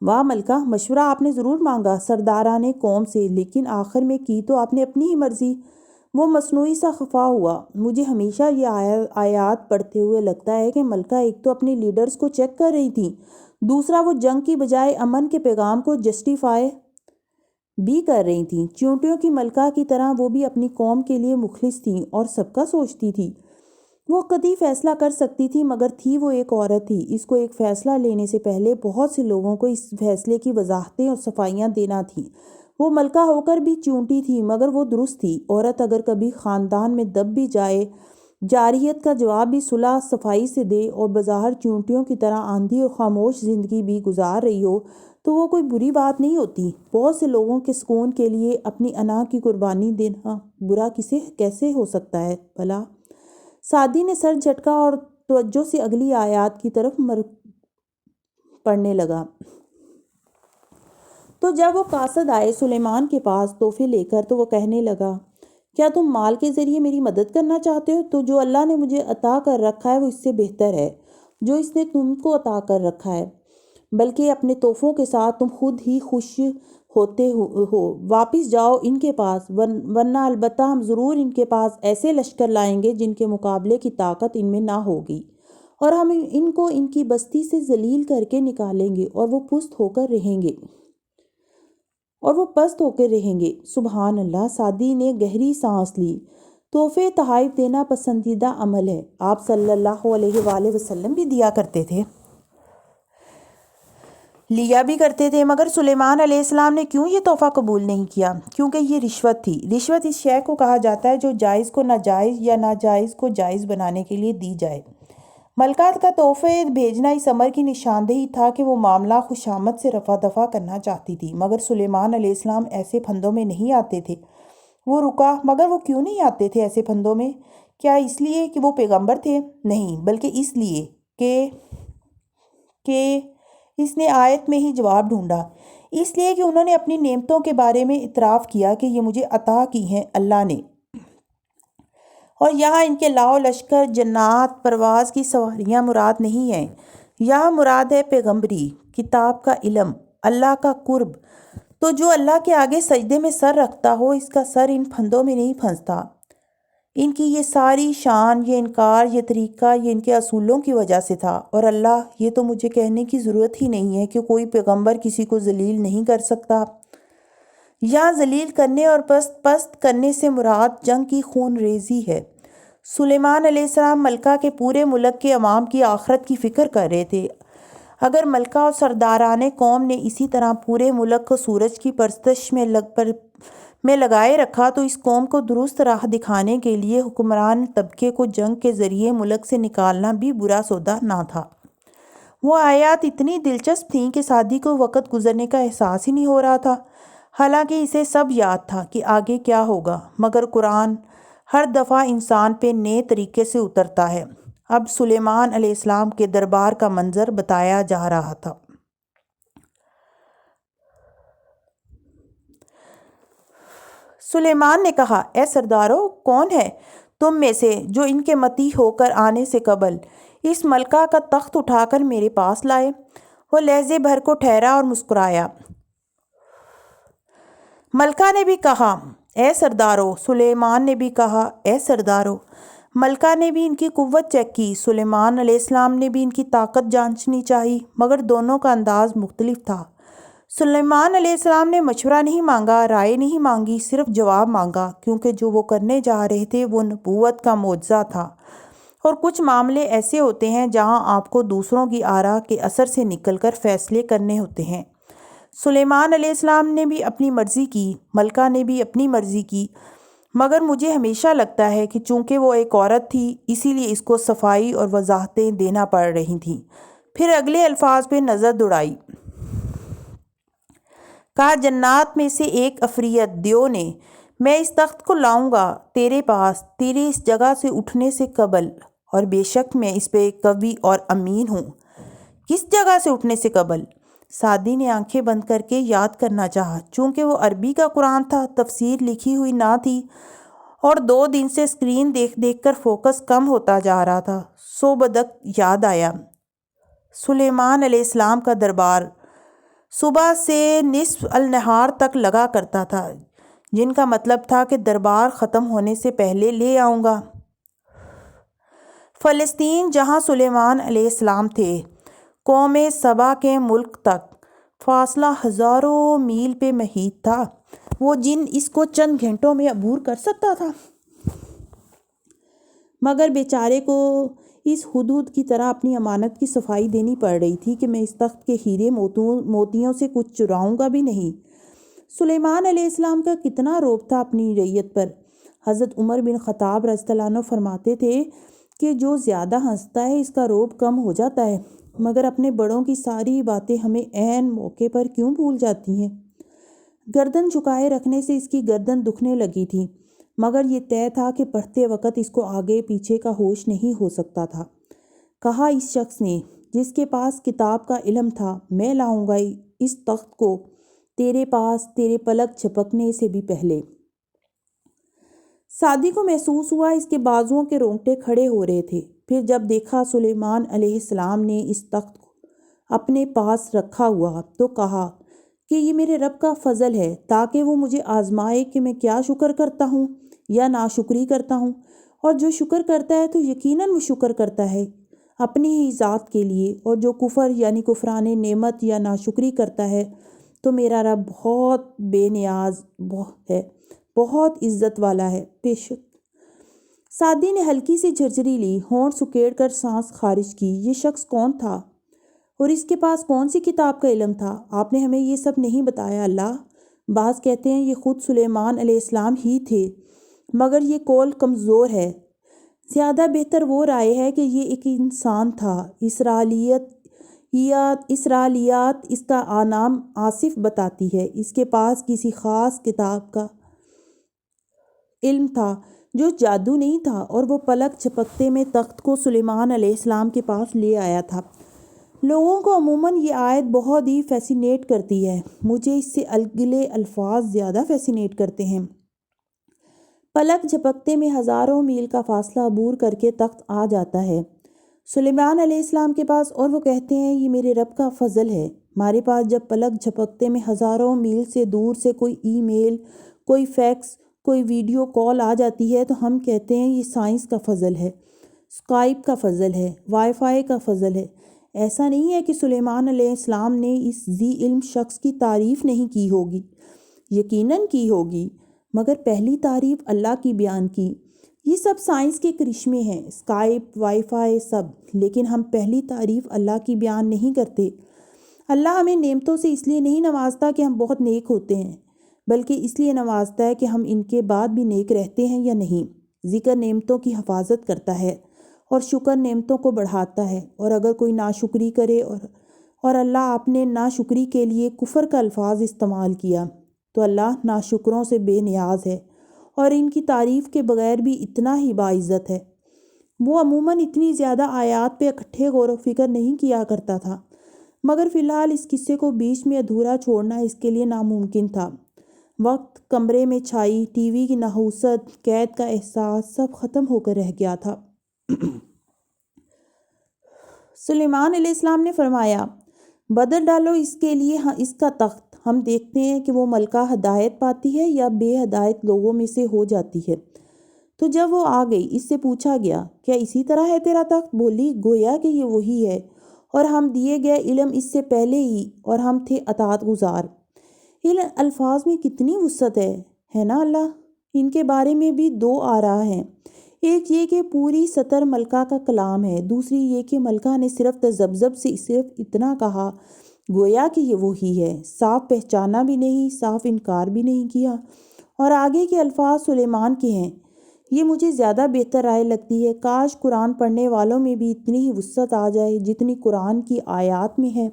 واہ ملکہ، مشورہ آپ نے ضرور مانگا سرداران قوم سے، لیکن آخر میں کی تو آپ نے اپنی ہی مرضی۔ وہ مصنوعی سا خفا ہوا۔ مجھے ہمیشہ یہ آیات پڑھتے ہوئے لگتا ہے کہ ملکہ ایک تو اپنے لیڈرز کو چیک کر رہی تھیں، دوسرا وہ جنگ کی بجائے امن کے پیغام کو جسٹیفائی بھی کر رہی تھیں۔ چیونٹیوں کی ملکہ کی طرح وہ بھی اپنی قوم کے لیے مخلص تھیں اور سب کا سوچتی تھی۔ وہ قطعی فیصلہ کر سکتی تھی، مگر تھی وہ ایک عورت تھی۔ اس کو ایک فیصلہ لینے سے پہلے بہت سے لوگوں کو اس فیصلے کی وضاحتیں اور صفائیاں دینا تھیں۔ وہ ملکہ ہو کر بھی چونٹی تھی، مگر وہ درست تھی۔ عورت اگر کبھی خاندان میں دب بھی جائے، جارحیت کا جواب بھی صلح صفائی سے دے اور بظاہر چونٹیوں کی طرح آندھی اور خاموش زندگی بھی گزار رہی ہو، تو وہ کوئی بری بات نہیں ہوتی۔ بہت سے لوگوں کے سکون کے لیے اپنی انا کی قربانی دینا برا کیسے ہو سکتا ہے بھلا؟ سعدی نے سر جھٹکا اور توجہ سے اگلی آیات کی طرف پڑھنے لگا۔ تو جب وہ قاصد آئے سلیمان کے پاس تحفے لے کر، تو وہ کہنے لگا، کیا تم مال کے ذریعے میری مدد کرنا چاہتے ہو؟ تو جو اللہ نے مجھے عطا کر رکھا ہے وہ اس سے بہتر ہے جو اس نے تم کو عطا کر رکھا ہے، بلکہ اپنے تحفوں کے ساتھ تم خود ہی خوش ہوتے ہو۔ واپس جاؤ ان کے پاس، ورنہ البتہ ہم ضرور ان کے پاس ایسے لشکر لائیں گے جن کے مقابلے کی طاقت ان میں نہ ہوگی، اور ہم ان کو ان کی بستی سے ذلیل کر کے نکالیں گے اور وہ پست ہو کر رہیں گے۔ سبحان اللہ! سعدی نے گہری سانس لی۔ تحفے تحائف دینا پسندیدہ عمل ہے۔ آپ صلی اللہ علیہ وآلہ وسلم بھی دیا کرتے تھے، لیا بھی کرتے تھے، مگر سلیمان علیہ السلام نے کیوں یہ تحفہ قبول نہیں کیا؟ کیونکہ یہ رشوت تھی۔ رشوت اس شے کو کہا جاتا ہے جو جائز کو ناجائز یا ناجائز کو جائز بنانے کے لیے دی جائے۔ ملکہ کا تحفے بھیجنا اس امر کی نشاندہی تھا کہ وہ معاملہ خوشامد سے رفع دفع کرنا چاہتی تھی، مگر سلیمان علیہ السلام ایسے پھندوں میں نہیں آتے تھے۔ وہ رکا۔ مگر وہ کیوں نہیں آتے تھے ایسے پھندوں میں؟ کیا اس لیے کہ وہ پیغمبر تھے؟ نہیں، بلکہ اس لیے کہ اس نے آیت میں ہی جواب ڈھونڈا، اس لیے کہ انہوں نے اپنی نعمتوں کے بارے میں اعتراف کیا کہ یہ مجھے عطا کی ہیں اللہ نے، اور یہاں ان کے لاؤ لشکر، جنات، پرواز کی سواریاں مراد نہیں ہیں۔ یہاں مراد ہے پیغمبری، کتاب کا علم، اللہ کا قرب۔ تو جو اللہ کے آگے سجدے میں سر رکھتا ہو، اس کا سر ان پھندوں میں نہیں پھنستا۔ ان کی یہ ساری شان، یہ انکار، یہ طریقہ، یہ ان کے اصولوں کی وجہ سے تھا۔ اور اللہ، یہ تو مجھے کہنے کی ضرورت ہی نہیں ہے کہ کوئی پیغمبر کسی کو ذلیل نہیں کر سکتا۔ یہاں ذلیل کرنے اور پست کرنے سے مراد جنگ کی خون ریزی ہے۔ سلیمان علیہ السلام ملکہ کے پورے ملک کے عوام کی آخرت کی فکر کر رہے تھے۔ اگر ملکہ اور سرداران قوم نے اسی طرح پورے ملک کو سورج کی پرستش میں لگائے رکھا، تو اس قوم کو درست راہ دکھانے کے لیے حکمران طبقے کو جنگ کے ذریعے ملک سے نکالنا بھی برا سودا نہ تھا۔ وہ آیات اتنی دلچسپ تھیں کہ سعدی کو وقت گزرنے کا احساس ہی نہیں ہو رہا تھا، حالانکہ اسے سب یاد تھا کہ آگے کیا ہوگا، مگر قرآن ہر دفعہ انسان پہ نئے طریقے سے اترتا ہے۔ اب سلیمان علیہ السلام کے دربار کا منظر بتایا جا رہا تھا۔ سلیمان نے کہا، اے سردارو، کون ہے تم میں سے جو ان کے مطیع ہو کر آنے سے قبل اس ملکہ کا تخت اٹھا کر میرے پاس لائے۔ وہ لہجے بھر کو ٹھہرا اور مسکرایا۔ ملکہ نے بھی کہا اے سردارو۔ سلیمان نے بھی کہا اے سردارو۔ ملکہ نے بھی ان کی قوت چیک کی، سلیمان علیہ السلام نے بھی ان کی طاقت جانچنی چاہی، مگر دونوں کا انداز مختلف تھا۔ سلیمان علیہ السلام نے مشورہ نہیں مانگا، رائے نہیں مانگی، صرف جواب مانگا، کیونکہ جو وہ کرنے جا رہے تھے وہ نبوت کا معجزہ تھا، اور کچھ معاملے ایسے ہوتے ہیں جہاں آپ کو دوسروں کی آراء کے اثر سے نکل کر فیصلے کرنے ہوتے ہیں۔ سلیمان علیہ السلام نے بھی اپنی مرضی کی، ملکہ نے بھی اپنی مرضی کی، مگر مجھے ہمیشہ لگتا ہے کہ چونکہ وہ ایک عورت تھی اسی لیے اس کو صفائی اور وضاحتیں دینا پڑ رہی تھیں۔ پھر اگلے الفاظ پہ نظر دوڑائی۔ کہا جنات میں سے ایک عفریت دیو نے، میں اس تخت کو لاؤں گا تیرے پاس تیرے اس جگہ سے اٹھنے سے قبل، اور بے شک میں اس پہ قوی اور امین ہوں۔ کس جگہ سے اٹھنے سے قبل؟ سعدی نے آنکھیں بند کر کے یاد کرنا چاہا، چونکہ وہ عربی کا قرآن تھا، تفسیر لکھی ہوئی نہ تھی، اور 2 دن سے اسکرین دیکھ دیکھ کر فوکس کم ہوتا جا رہا تھا۔ سو بدک یاد آیا، سلیمان علیہ السلام کا دربار صبح سے نصف النہار تک لگا کرتا تھا، جن کا مطلب تھا کہ دربار ختم ہونے سے پہلے لے آؤں گا۔ فلسطین جہاں سلیمان علیہ السلام تھے، قوم سبا کے ملک تک فاصلہ ہزاروں میل پہ محیط تھا۔ وہ جن اس کو چند گھنٹوں میں عبور کر سکتا تھا، مگر بیچارے کو اس ہدہد کی طرح اپنی امانت کی صفائی دینی پڑ رہی تھی کہ میں اس تخت کے ہیرے موتیوں سے کچھ چراؤں گا بھی نہیں۔ سلیمان علیہ السلام کا کتنا روب تھا اپنی رعیت پر۔ حضرت عمر بن خطاب رضی اللہ عنہ فرماتے تھے کہ جو زیادہ ہنستا ہے اس کا روب کم ہو جاتا ہے، مگر اپنے بڑوں کی ساری باتیں ہمیں عین موقع پر کیوں بھول جاتی ہیں۔ گردن جھکائے رکھنے سے اس کی گردن دکھنے لگی تھی، مگر یہ طے تھا کہ پڑھتے وقت اس کو آگے پیچھے کا ہوش نہیں ہو سکتا تھا۔ کہا اس شخص نے جس کے پاس کتاب کا علم تھا، میں لاؤں گا اس تخت کو تیرے پاس تیرے پلک جھپکنے سے بھی پہلے۔ سعدی کو محسوس ہوا اس کے بازوؤں کے رونگٹے کھڑے ہو رہے تھے۔ پھر جب دیکھا سلیمان علیہ السلام نے اس تخت کو اپنے پاس رکھا ہوا تو کہا کہ یہ میرے رب کا فضل ہے تاکہ وہ مجھے آزمائے کہ میں کیا شکر کرتا ہوں یا ناشکری کرتا ہوں، اور جو شکر کرتا ہے تو یقیناً وہ شکر کرتا ہے اپنی ہی ذات کے لیے، اور جو کفر یعنی کفران نعمت یا ناشکری کرتا ہے تو میرا رب بہت بے نیاز ہے، بہت عزت والا ہے۔ بے شک سعدی نے ہلکی سی جھرجھری لی، ہونٹ سکیڑ کر سانس خارج کی۔ یہ شخص کون تھا اور اس کے پاس کون سی کتاب کا علم تھا؟ آپ نے ہمیں یہ سب نہیں بتایا اللہ۔ بعض کہتے ہیں یہ خود سلیمان علیہ السلام ہی تھے، مگر یہ قول کمزور ہے۔ زیادہ بہتر وہ رائے ہے کہ یہ ایک انسان تھا۔ اسرائیلیات اس کا نام آصف بتاتی ہے۔ اس کے پاس کسی خاص کتاب کا علم تھا جو جادو نہیں تھا، اور وہ پلک جھپکتے میں تخت کو سلیمان علیہ السلام کے پاس لے آیا تھا۔ لوگوں کو عموماً یہ آیت بہت ہی فیسینیٹ کرتی ہے، مجھے اس سے اگلے الفاظ زیادہ فیسینیٹ کرتے ہیں۔ پلک جھپکتے میں ہزاروں میل کا فاصلہ عبور کر کے تخت آ جاتا ہے سلیمان علیہ السلام کے پاس، اور وہ کہتے ہیں یہ میرے رب کا فضل ہے۔ ہمارے پاس جب پلک جھپکتے میں ہزاروں میل سے دور سے کوئی ای میل، کوئی فیکس، کوئی ویڈیو کال آ جاتی ہے تو ہم کہتے ہیں یہ سائنس کا فضل ہے، اسکائپ کا فضل ہے، وائی فائی کا فضل ہے۔ ایسا نہیں ہے کہ سلیمان علیہ السلام نے اس ذی علم شخص کی تعریف نہیں کی ہوگی، یقیناً کی ہوگی، مگر پہلی تعریف اللہ کی بیان کی۔ یہ سب سائنس کے کرشمے ہیں، اسکائپ، وائی فائی سب، لیکن ہم پہلی تعریف اللہ کی بیان نہیں کرتے۔ اللہ ہمیں نعمتوں سے اس لیے نہیں نوازتا کہ ہم بہت نیک ہوتے ہیں، بلکہ اس لیے نوازتا ہے کہ ہم ان کے بعد بھی نیک رہتے ہیں یا نہیں۔ ذکر نعمتوں کی حفاظت کرتا ہے اور شکر نعمتوں کو بڑھاتا ہے، اور اگر کوئی ناشکری کرے اور اللہ آپ نے ناشکری کے لیے کفر کا الفاظ استعمال کیا تو اللہ ناشکروں سے بے نیاز ہے اور ان کی تعریف کے بغیر بھی اتنا ہی باعزت ہے۔ وہ عموماً اتنی زیادہ آیات پہ اکٹھے غور و فکر نہیں کیا کرتا تھا، مگر فی الحال اس قصے کو بیچ میں ادھورا چھوڑنا اس کے لیے ناممکن تھا۔ وقت کمرے میں چھائی ٹی وی کی نحوست، قید کا احساس، سب ختم ہو کر رہ گیا تھا۔ سلیمان علیہ السلام نے فرمایا، بدل ڈالو اس کے لیے اس کا تخت، ہم دیکھتے ہیں کہ وہ ملکہ ہدایت پاتی ہے یا بے ہدایت لوگوں میں سے ہو جاتی ہے۔ تو جب وہ آ گئی، اس سے پوچھا گیا، کیا اسی طرح ہے تیرا تخت؟ بولی، گویا کہ یہ وہی ہے، اور ہم دیے گئے علم اس سے پہلے ہی، اور ہم تھے اطاعت گزار۔ ان الفاظ میں کتنی وسعت ہے نا اللہ۔ ان کے بارے میں بھی دو آراء ہیں، ایک یہ کہ پوری سطر ملکہ کا کلام ہے، دوسری یہ کہ ملکہ نے صرف تذبذب سے صرف اتنا کہا، گویا کہ یہ وہی ہے، صاف پہچانا بھی نہیں، صاف انکار بھی نہیں کیا۔ اور آگے کے الفاظ سلیمان کے ہیں۔ یہ مجھے زیادہ بہتر رائے لگتی ہے، کاش قرآن پڑھنے والوں میں بھی اتنی ہی وسعت آ جائے جتنی قرآن کی آیات میں ہے۔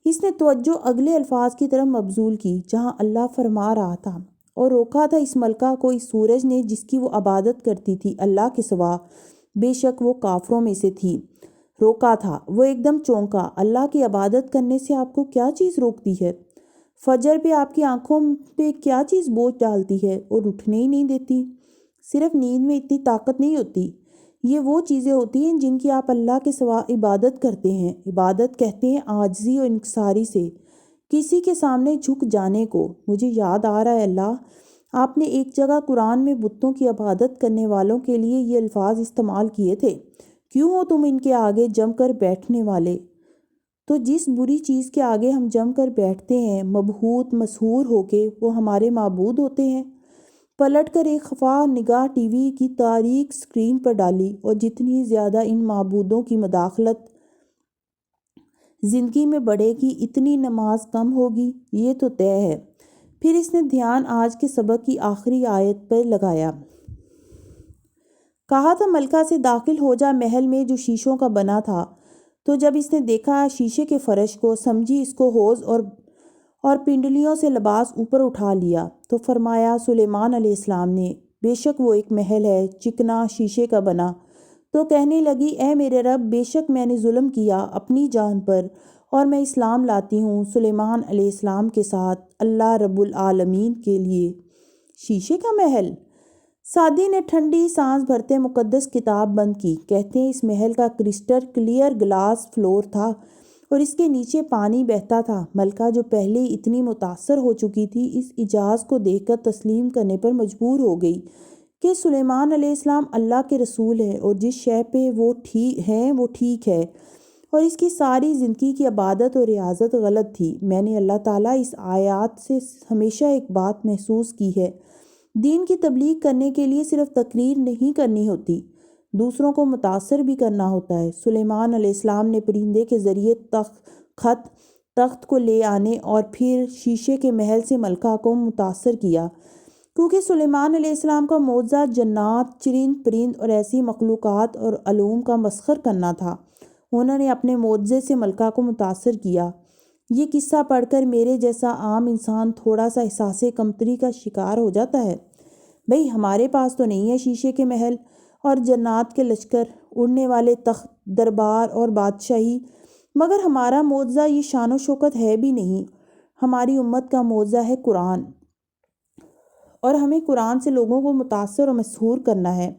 اس نے توجہ اگلے الفاظ کی طرف مبذول کی جہاں اللہ فرما رہا تھا، اور روکا تھا اس ملکہ کو اس سورج نے جس کی وہ عبادت کرتی تھی اللہ کے سوا، بے شک وہ کافروں میں سے تھی۔ روکا تھا، وہ ایک دم چونکا۔ اللہ کی عبادت کرنے سے آپ کو کیا چیز روکتی ہے؟ فجر پہ آپ کی آنکھوں پہ کیا چیز بوجھ ڈالتی ہے اور اٹھنے ہی نہیں دیتی؟ صرف نیند میں اتنی طاقت نہیں ہوتی، یہ وہ چیزیں ہوتی ہیں جن کی آپ اللہ کے سوا عبادت کرتے ہیں۔ عبادت کہتے ہیں عاجزی اور انکساری سے، کسی کے سامنے جھک جانے کو۔ مجھے یاد آ رہا ہے اللہ، آپ نے ایک جگہ قرآن میں بتوں کی عبادت کرنے والوں کے لیے یہ الفاظ استعمال کیے تھے، کیوں ہو تم ان کے آگے جم کر بیٹھنے والے؟ تو جس بری چیز کے آگے ہم جم کر بیٹھتے ہیں، مبہوت مسحور ہو کے، وہ ہمارے معبود ہوتے ہیں۔ پلٹ کر ایک خفا نگاہ ٹی وی کی تاریک سکرین پر ڈالی، اور جتنی زیادہ ان معبودوں کی مداخلت زندگی میں بڑھے گی، اتنی نماز کم ہوگی، یہ تو طے ہے۔ پھر اس نے دھیان آج کے سبق کی آخری آیت پر لگایا۔ کہا تھا ملکہ سے داخل ہو جا محل میں جو شیشوں کا بنا تھا، تو جب اس نے دیکھا شیشے کے فرش کو، سمجھی اس کو حوض اور پنڈلیوں سے لباس اوپر اٹھا لیا۔ تو فرمایا سلیمان علیہ السلام نے، بے شک وہ ایک محل ہے، چکنا شیشے کا بنا۔ تو کہنے لگی، اے میرے رب، بے شک میں نے ظلم کیا اپنی جان پر، اور میں اسلام لاتی ہوں سلیمان علیہ السلام کے ساتھ اللہ رب العالمین کے لیے۔ شیشے کا محل؟ سعدی نے ٹھنڈی سانس بھرتے مقدس کتاب بند کی۔ کہتے ہیں اس محل کا کرسٹل کلیئر گلاس فلور تھا، اور اس کے نیچے پانی بہتا تھا۔ ملکہ جو پہلے اتنی متاثر ہو چکی تھی، اس اعجاز کو دیکھ کر تسلیم کرنے پر مجبور ہو گئی کہ سلیمان علیہ السلام اللہ کے رسول ہیں، اور جس شے پہ وہ ٹھیک ہے، اور اس کی ساری زندگی کی عبادت اور ریاضت غلط تھی۔ میں نے اللہ تعالیٰ اس آیات سے ہمیشہ ایک بات محسوس کی ہے، دین کی تبلیغ کرنے کے لیے صرف تقریر نہیں کرنی ہوتی، دوسروں کو متاثر بھی کرنا ہوتا ہے۔ سلیمان علیہ السلام نے پرندے کے ذریعے تخت کو لے آنے اور پھر شیشے کے محل سے ملکہ کو متاثر کیا، کیونکہ سلیمان علیہ السلام کا معجزہ جنات، چرند پرند اور ایسی مخلوقات اور علوم کا مسخر کرنا تھا۔ انہوں نے اپنے معجزے سے ملکہ کو متاثر کیا۔ یہ قصہ پڑھ کر میرے جیسا عام انسان تھوڑا سا احساس کمتری کا شکار ہو جاتا ہے۔ بھئی ہمارے پاس تو نہیں ہے شیشے کے محل اور جنات کے لشکر، اڑنے والے تخت، دربار اور بادشاہی، مگر ہمارا معجزہ یہ شان و شوکت ہے بھی نہیں۔ ہماری امت کا معجزہ ہے قرآن، اور ہمیں قرآن سے لوگوں کو متاثر اور مسحور کرنا ہے،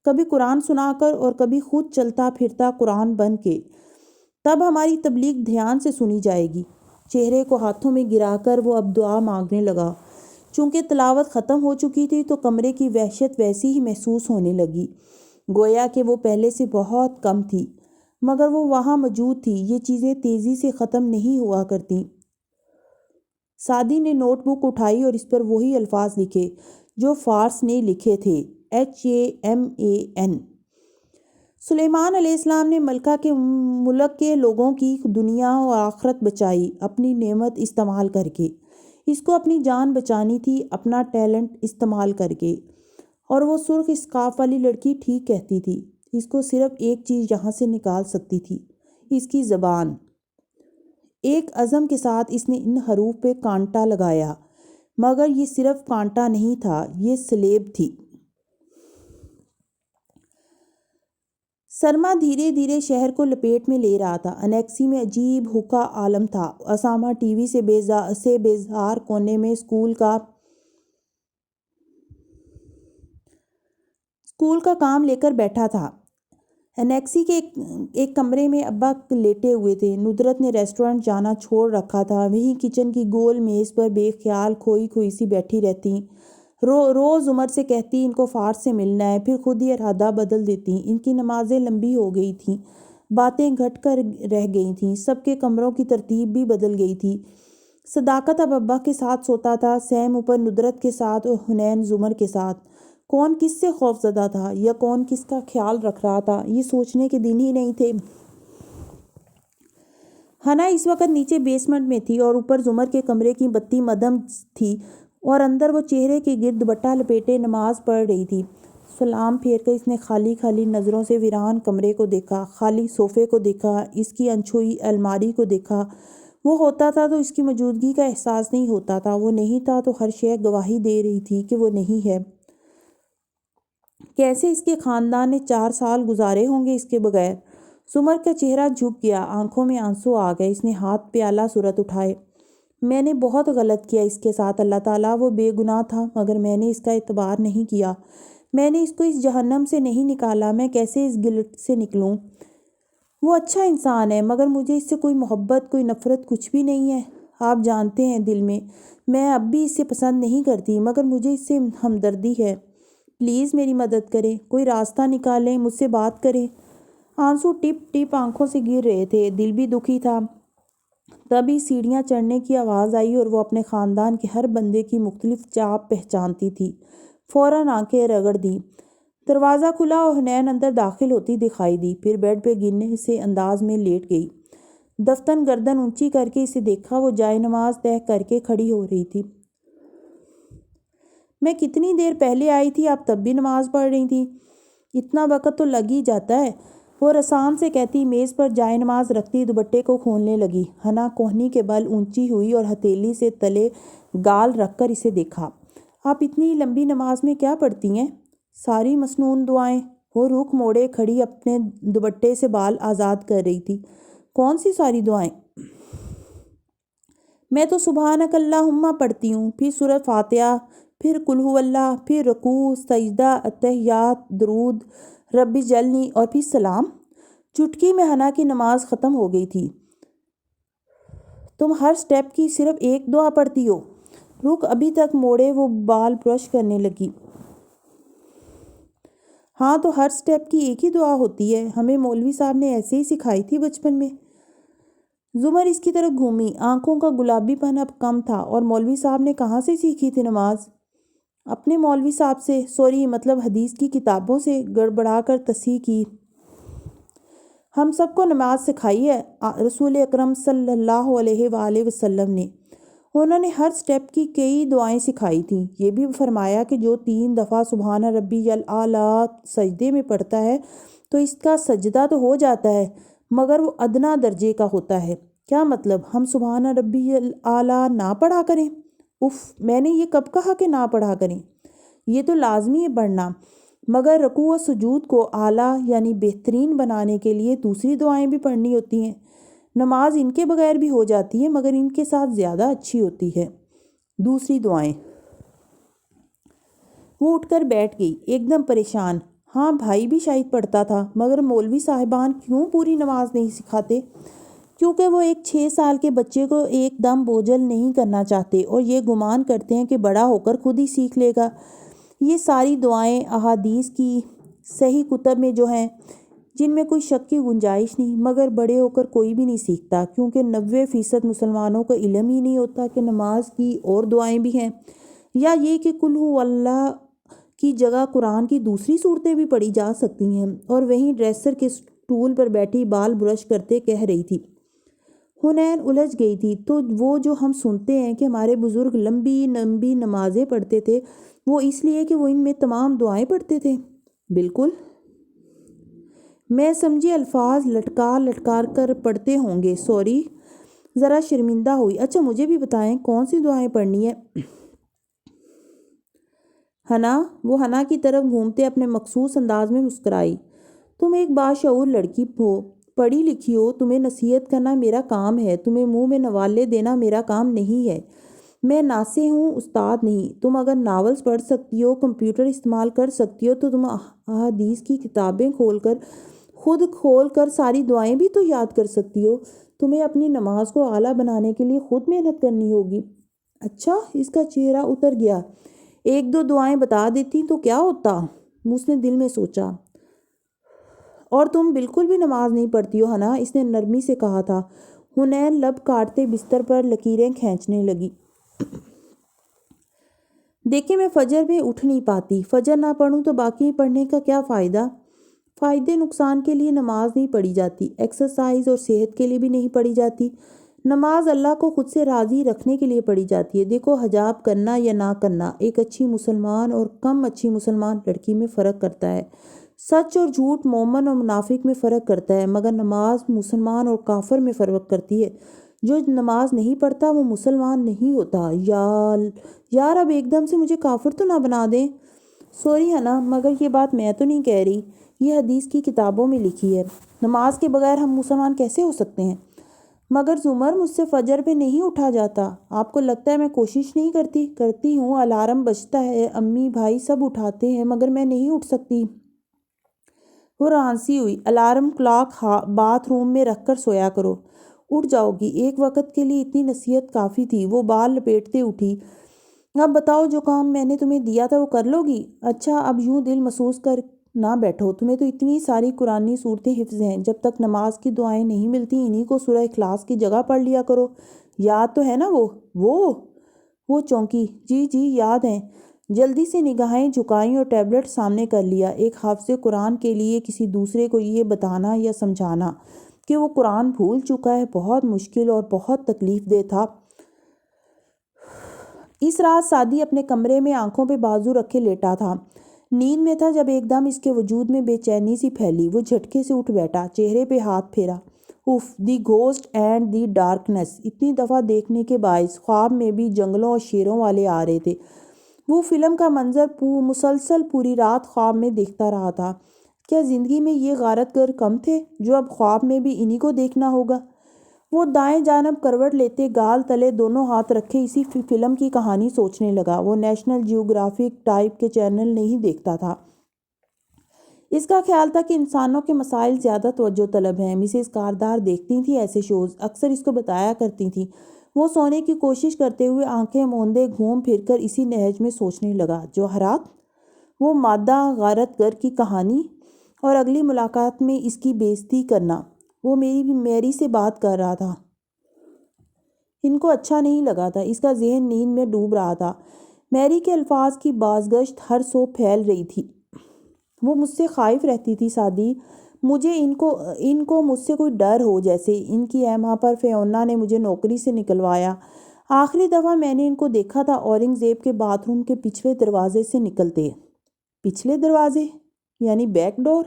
کبھی قرآن سنا کر اور کبھی خود چلتا پھرتا قرآن بن کے۔ تب ہماری تبلیغ دھیان سے سنی جائے گی۔ چہرے کو ہاتھوں میں گرا کر وہ اب دعا مانگنے لگا۔ چونکہ تلاوت ختم ہو چکی تھی تو کمرے کی وحشت ویسی ہی محسوس ہونے لگی، گویا کہ وہ پہلے سے بہت کم تھی، مگر وہ وہاں موجود تھی۔ یہ چیزیں تیزی سے ختم نہیں ہوا کرتیں۔ سعدی نے نوٹ بک اٹھائی اور اس پر وہی الفاظ لکھے جو فارس نے لکھے تھے، HAMAN۔ سلیمان علیہ السلام نے ملکہ کے ملک کے لوگوں کی دنیا و آخرت بچائی اپنی نعمت استعمال کر کے۔ اس کو اپنی جان بچانی تھی اپنا ٹیلنٹ استعمال کر کے۔ اور وہ سرخ اسکارف والی لڑکی ٹھیک کہتی تھی، اس کو صرف ایک چیز یہاں سے نکال سکتی تھی، اس کی زبان۔ ایک عزم کے ساتھ اس نے ان حروف پہ کانٹا لگایا، مگر یہ صرف کانٹا نہیں تھا، یہ سلیب تھی۔ سرما دھیرے دھیرے شہر کو لپیٹ میں لے رہا تھا۔ انیکسی میں عجیب حقہ عالم تھا۔ اسامہ ٹی وی سے بیزار کونے میں اسکول کا کام لے کر بیٹھا تھا۔ انیکسی کے ایک کمرے میں ابا لیٹے ہوئے تھے۔ ندرت نے ریسٹورنٹ جانا چھوڑ رکھا تھا، وہیں کچن کی گول میز پر بے خیال کھوئی کھوئی سی بیٹھی رہتی۔ روز عمر سے کہتی ان کو فارس سے ملنا ہے، پھر خود ہی ارادہ بدل دیتی۔ ان کی نمازیں لمبی ہو گئی تھیں، باتیں گھٹ کر رہ گئی تھیں، سب کے کمروں کی ترتیب بھی بدل گئی تھی۔ صداقت اب ابا کے ساتھ سوتا تھا، سیم اوپر ندرت کے ساتھ اور حنین زمر کے ساتھ۔ کون کس سے خوف زدہ تھا یا کون کس کا خیال رکھ رہا تھا، یہ سوچنے کے دن ہی نہیں تھے۔ ہنا اس وقت نیچے بیسمنٹ میں تھی اور اوپر زمر کے کمرے کی بتی مدھم تھی اور اندر وہ چہرے کے گرد دوپٹہ لپیٹے نماز پڑھ رہی تھی۔ سلام پھیر کر اس نے خالی خالی نظروں سے ویران کمرے کو دیکھا، خالی صوفے کو دیکھا، اس کی انچھوئی الماری کو دیکھا۔ وہ ہوتا تھا تو اس کی موجودگی کا احساس نہیں ہوتا تھا، وہ نہیں تھا تو ہر شے گواہی دے رہی تھی کہ وہ نہیں ہے۔ کیسے اس کے خاندان نے 4 سال گزارے ہوں گے اس کے بغیر؟ زمر کا چہرہ جھک گیا، آنکھوں میں آنسو آ گئے۔ اس نے ہاتھ پیالہ صورت اٹھائے۔ میں نے بہت غلط کیا اس کے ساتھ اللہ تعالیٰ، وہ بے گناہ تھا مگر میں نے اس کا اعتبار نہیں کیا، میں نے اس کو اس جہنم سے نہیں نکالا، میں کیسے اس گلٹ سے نکلوں؟ وہ اچھا انسان ہے مگر مجھے اس سے کوئی محبت، کوئی نفرت، کچھ بھی نہیں ہے۔ آپ جانتے ہیں دل میں اب بھی اسے پسند نہیں کرتی مگر مجھے اس سے ہمدردی ہے۔ پلیز میری مدد کریں، کوئی راستہ نکالیں، مجھ سے بات کریں۔ آنسو ٹپ ٹپ آنکھوں سے گر رہے تھے، دل بھی دکھی تھا۔ تبھی سیڑھیاں چڑھنے کی آواز آئی اور وہ اپنے خاندان کے ہر بندے کی مختلف چاپ پہچانتی تھی۔ فوراً آنکھیں رگڑ دیں۔ دروازہ کھلا اور حنین اندر داخل ہوتی دکھائی دی، پھر بیڈ پہ گرنے سے انداز میں لیٹ گئی۔ دفتن گردن اونچی کر کے اسے دیکھا، وہ جائے نماز طے کر کے کھڑی ہو رہی تھی۔ میں کتنی دیر پہلے آئی تھی، آپ تب بھی نماز پڑھ رہی تھیں؟ اتنا وقت تو لگ ہی جاتا ہے، وہ رسان سے کہتی میز پر جائے نماز رکھتی دوپٹے کو کھولنے لگی۔ ہنا کوہنی کے بل اونچی ہوئی اور ہتھیلی سے تلے گال رکھ کر اسے دیکھا۔ آپ اتنی لمبی نماز میں کیا پڑھتی ہیں؟ ساری مسنون دعائیں۔ وہ رخ موڑے کھڑی اپنے دوپٹے سے بال آزاد کر رہی تھی۔ کون سی ساری دعائیں؟ میں تو سبحانک اللہم پڑھتی ہوں، پھر سورۃ فاتحہ، پھر قل ھو اللہ، پھر رکوع، سجدہ، اتحیات، درود، رب جلنی اور پھر سلام۔ چٹکی میں ہنا کی نماز ختم ہو گئی تھی۔ تم ہر سٹیپ کی صرف ایک دعا پڑھتی ہو؟ رخ ابھی تک موڑے وہ بال برش کرنے لگی۔ ہاں تو ہر سٹیپ کی ایک ہی دعا ہوتی ہے، ہمیں مولوی صاحب نے ایسے ہی سکھائی تھی بچپن میں۔ زمر اس کی طرف گھومی، آنکھوں کا گلابی پن اب کم تھا۔ اور مولوی صاحب نے کہاں سے سیکھی تھی نماز؟ اپنے مولوی صاحب سے، سوری مطلب حدیث کی کتابوں سے، گڑبڑا کر تصحیح کی۔ ہم سب کو نماز سکھائی ہے رسول اکرم صلی اللہ علیہ وآلہ وسلم نے۔ انہوں نے ہر سٹیپ کی کئی دعائیں سکھائی تھیں۔ یہ بھی فرمایا کہ جو 3 دفعہ سبحان ربی الاعلیٰ سجدے میں پڑھتا ہے تو اس کا سجدہ تو ہو جاتا ہے مگر وہ ادنا درجے کا ہوتا ہے۔ کیا مطلب ہم سبحان ربی الاعلیٰ نہ پڑھا کریں؟ اف، میں نے یہ کب کہا کہ نہ پڑھا کریں؟ یہ تو لازمی ہے پڑھنا، مگر رکوع و سجود کو اعلیٰ یعنی بہترین بنانے کے لیے دوسری دعائیں بھی پڑھنی ہوتی ہیں۔ نماز ان کے بغیر بھی ہو جاتی ہے مگر ان کے ساتھ زیادہ اچھی ہوتی ہے۔ دوسری دعائیں؟ وہ اٹھ کر بیٹھ گئی، ایک دم پریشان۔ ہاں بھائی بھی شاید پڑھتا تھا مگر مولوی صاحبان کیوں پوری نماز نہیں سکھاتے؟ کیونکہ وہ ایک 6 سال کے بچے کو ایک دم بوجھل نہیں کرنا چاہتے اور یہ گمان کرتے ہیں کہ بڑا ہو کر خود ہی سیکھ لے گا۔ یہ ساری دعائیں احادیث کی صحیح کتب میں جو ہیں، جن میں کوئی شک کی گنجائش نہیں، مگر بڑے ہو کر کوئی بھی نہیں سیکھتا کیونکہ 90% مسلمانوں کو علم ہی نہیں ہوتا کہ نماز کی اور دعائیں بھی ہیں، یا یہ کہ قل ھو اللہ کی جگہ قرآن کی دوسری صورتیں بھی پڑھی جا سکتی ہیں۔ اور وہیں ڈریسر کے سٹول پر بیٹھی بال برش کرتے کہہ رہی تھی۔ حنین الجھ گئی تھی۔ تو وہ جو ہم سنتے ہیں کہ ہمارے بزرگ لمبی لمبی نمازیں پڑھتے تھے، وہ اس لیے کہ وہ ان میں تمام دعائیں پڑھتے تھے؟ بالکل۔ میں سمجھی الفاظ لٹکا لٹکا کر پڑھتے ہوں گے، سوری، ذرا شرمندہ ہوئی۔ اچھا مجھے بھی بتائیں کون سی دعائیں پڑھنی ہے؟ ہنا، وہ ہنا کی طرف گھومتے اپنے مخصوص انداز میں مسکرائی۔ تم ایک باشعور لڑکی ہو، پڑھی لکھی ہو، تمہیں نصیحت کرنا میرا کام ہے، تمہیں منہ میں نوالے دینا میرا کام نہیں ہے۔ میں ناصح ہوں، استاد نہیں۔ تم اگر ناولز پڑھ سکتی ہو، کمپیوٹر استعمال کر سکتی ہو تو تم احادیث کی کتابیں کھول کر خود کھول کر ساری دعائیں بھی تو یاد کر سکتی ہو۔ تمہیں اپنی نماز کو اعلیٰ بنانے کے لیے خود محنت کرنی ہوگی۔ اچھا، اس کا چہرہ اتر گیا۔ ایک دو دعائیں بتا دیتی تو کیا ہوتا، اس نے دل میں سوچا۔ اور تم بالکل بھی نماز نہیں پڑھتی ہو حنا، اس نے نرمی سے کہا تھا۔ حنین لب کاٹتے بستر پر لکیریں کھینچنے لگی۔ دیکھیں، میں فجر میں اٹھ نہیں پاتی۔ فجر نہ پڑھوں تو باقی پڑھنے کا کیا فائدہ؟ فائدے نقصان کے لیے نماز نہیں پڑھی جاتی، ایکسرسائز اور صحت کے لیے بھی نہیں پڑھی جاتی۔ نماز اللہ کو خود سے راضی رکھنے کے لیے پڑھی جاتی ہے۔ دیکھو، حجاب کرنا یا نہ کرنا ایک اچھی مسلمان اور کم اچھی مسلمان لڑکی میں فرق کرتا ہے۔ سچ اور جھوٹ مومن اور منافق میں فرق کرتا ہے، مگر نماز مسلمان اور کافر میں فرق کرتی ہے۔ جو نماز نہیں پڑھتا وہ مسلمان نہیں ہوتا۔ یار اب ایک دم سے مجھے کافر تو نہ بنا دیں۔ سوری حنا، مگر یہ بات میں تو نہیں کہہ رہی، یہ حدیث کی کتابوں میں لکھی ہے۔ نماز کے بغیر ہم مسلمان کیسے ہو سکتے ہیں؟ مگر زمر، مجھ سے فجر پہ نہیں اٹھا جاتا۔ آپ کو لگتا ہے میں کوشش نہیں کرتی؟ کرتی ہوں، الارم بجتا ہے، امی بھائی سب اٹھاتے ہیں، مگر میں نہیں اٹھ سکتی۔ وہ رانسی ہوئی۔ الارم کلاک باتھ روم میں رکھ کر سویا کرو، اٹھ جاؤ گی۔ ایک وقت کے لیے اتنی نصیحت کافی تھی۔ وہ بال لپیٹتے اٹھی۔ اب بتاؤ، جو کام میں نے تمہیں دیا تھا وہ کر لو گی؟ اچھا، اب یوں دل محسوس کر نہ بیٹھو، تمہیں تو اتنی ساری قرآنی صورتیں حفظ ہیں، جب تک نماز کی دعائیں نہیں ملتی انہی کو سورہ اخلاص کی جگہ پڑھ لیا کرو۔ یاد تو ہے نا وہ چونکی۔ جی یاد ہیں۔ جلدی سے نگاہیں جھکائیں اور ٹیبلٹ سامنے کر لیا۔ ایک حافظ قرآن کے لیے کسی دوسرے کو یہ بتانا یا سمجھانا کہ وہ قرآن بھول چکا ہے بہت مشکل اور بہت تکلیف دہ تھا۔ اس رات سعدی اپنے کمرے میں آنکھوں پہ بازو رکھے لیٹا تھا، نیند میں تھا، جب ایک دم اس کے وجود میں بے چینی سی پھیلی۔ وہ جھٹکے سے اٹھ بیٹھا، چہرے پہ ہاتھ پھیرا۔ If, the ghost and the darkness اتنی دفعہ دیکھنے کے باعث خواب میں بھی جنگلوں اور شیروں والے آ رہے تھے۔ وہ فلم کا منظر مسلسل پوری رات خواب میں دیکھتا رہا تھا۔ کیا زندگی میں یہ غارت گر کم تھے جو اب خواب میں بھی انہی کو دیکھنا ہوگا؟ وہ دائیں جانب کروٹ لیتے گال تلے دونوں ہاتھ رکھے اسی فلم کی کہانی سوچنے لگا۔ وہ نیشنل جیوگرافک ٹائپ کے چینل نہیں دیکھتا تھا۔ اس کا خیال تھا کہ انسانوں کے مسائل زیادہ توجہ طلب ہیں۔ مسز کاردار دیکھتی تھیں ایسے شوز، اکثر اس کو بتایا کرتی تھیں۔ وہ سونے کی کوشش کرتے ہوئے آنکھیں موندے گھوم پھر کر اسی نہج میں سوچنے لگا۔ جوہرات، وہ مادہ غارت گر کی کہانی، اور اگلی ملاقات میں اس کی بے عزتی کرنا۔ وہ میری سے بات کر رہا تھا۔ ان کو اچھا نہیں لگا تھا، اس کا ذہن نیند میں ڈوب رہا تھا۔ میری کے الفاظ کی بازگشت ہر سو پھیل رہی تھی۔ وہ مجھ سے خائف رہتی تھی سعدی، مجھے ان کو مجھ سے کوئی ڈر ہو، جیسے ان کی ایما پر فیونا نے مجھے نوکری سے نکلوایا۔ آخری دفعہ میں نے ان کو دیکھا تھا اورنگ زیب کے باتھ روم کے پچھلے دروازے سے نکلتے۔ پچھلے دروازے یعنی بیک ڈور؟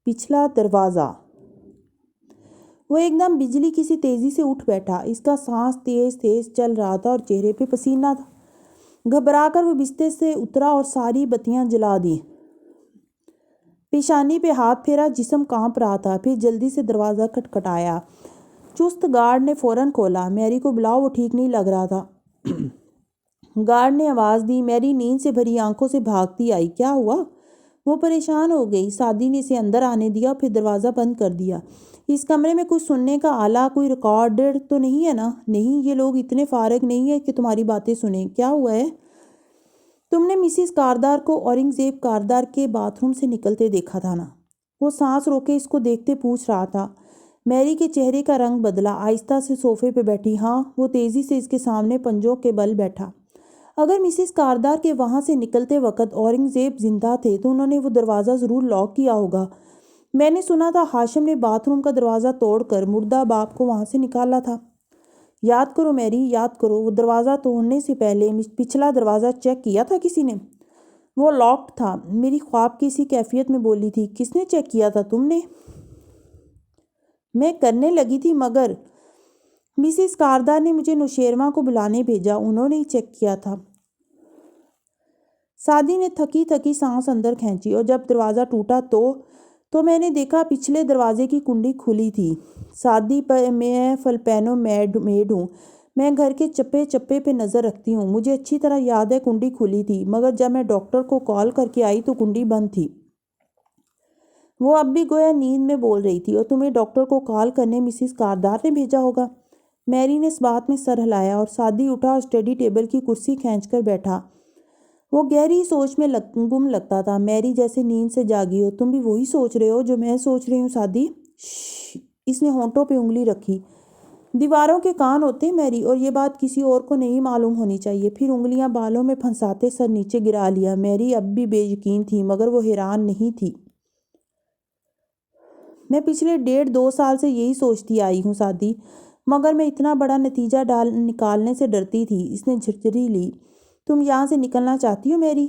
پچھلا دروازہ۔ وہ ایک دم بجلی کی سی تیزی سے اٹھ بیٹھا۔ اس کا سانس تیز تیز چل رہا تھا اور چہرے پہ پسینہ تھا۔ گھبرا کر وہ بستر سے اترا اور ساری بتیاں جلا دیں۔ پیشانی پہ ہاتھ پھیرا، جسم کانپ رہا تھا۔ پھر جلدی سے دروازہ کھٹکھٹایا۔ چست گارڈ نے فوراً کھولا۔ میری کو بلاؤ، وہ ٹھیک نہیں لگ رہا تھا۔ گارڈ نے آواز دی۔ میری نیند سے بھری آنکھوں سے بھاگتی آئی۔ کیا ہوا؟ وہ پریشان ہو گئی۔ سعدی نے اسے اندر آنے دیا، پھر دروازہ بند کر دیا۔ اس کمرے میں کوئی سننے کا آلہ، کوئی ریکارڈر تو نہیں ہے نا؟ نہیں، یہ لوگ اتنے فارغ نہیں ہیں کہ تمہاری باتیں سنیں۔ کیا ہوا ہے؟ تم نے مسز کاردار کو اورنگ زیب کاردار کے باتھ روم سے نکلتے دیکھا تھا نا؟ وہ سانس روکے اس کو دیکھتے پوچھ رہا تھا۔ میری کے چہرے کا رنگ بدلا، آہستہ سے صوفے پہ بیٹھی۔ ہاں، وہ تیزی سے اس کے سامنے پنجوں کے بل بیٹھا۔ اگر مسز کاردار کے وہاں سے نکلتے وقت اورنگ زیب زندہ تھے تو انہوں نے وہ دروازہ ضرور لاک کیا ہوگا۔ میں نے سنا تھا ہاشم نے باتھ روم کا دروازہ توڑ کر مردہ باپ کو وہاں سے نکالا تھا۔ یاد کرو میری، یاد کرو، وہ دروازہ توڑنے سے پہلے پچھلا دروازہ چیک کیا تھا کسی نے؟ وہ لاکڈ تھا۔ میری خواب کی اسی کیفیت میں بولی تھی۔ کس نے چیک کیا تھا؟ تم نے؟ میں کرنے لگی تھی، مگر مسز کاردار نے مجھے نوشیروان کو بلانے بھیجا، انہوں نے ہی چیک کیا تھا۔ سعدی نے تھکی تھکی سانس اندر کھینچی۔ اور جب دروازہ ٹوٹا تو میں نے دیکھا پچھلے دروازے کی کنڈی کھلی تھی۔ سعدی، میں فلپینو میڈ ہوں، میں گھر کے چپے چپے پہ نظر رکھتی ہوں۔ مجھے اچھی طرح یاد ہے کنڈی کھلی تھی، مگر جب میں ڈاکٹر کو کال کر کے آئی تو کنڈی بند تھی۔ وہ اب بھی گویا نیند میں بول رہی تھی۔ اور تمہیں ڈاکٹر کو کال کرنے مسز کاردار نے بھیجا ہوگا۔ میری نے اس بات میں سر ہلایا اور سادی اٹھا اور اسٹڈی ٹیبل کی کرسی کھینچ کر بیٹھا۔ وہ گہری سوچ میں گم لگتا تھا۔ میری جیسے نیند سے جاگی ہو۔ تم بھی وہی سوچ رہے ہو جو میں سوچ رہی ہوں سادی؟ شش۔ اس نے ہونٹوں پہ انگلی رکھی۔ دیواروں کے کان ہوتے ہیں میری، اور یہ بات کسی اور کو نہیں معلوم ہونی چاہیے۔ پھر انگلیاں بالوں میں پھنساتے سر نیچے گرا لیا۔ میری اب بھی بے یقین تھی، مگر وہ حیران نہیں تھی۔ میں پچھلے 1.5-2 سال سے یہی سوچتی آئی ہوں سادی، مگر میں اتنا بڑا نتیجہ نکالنے سے ڈرتی تھی۔ اس نے جھرجھری لی۔ تم یہاں سے نکلنا چاہتی ہو میری؟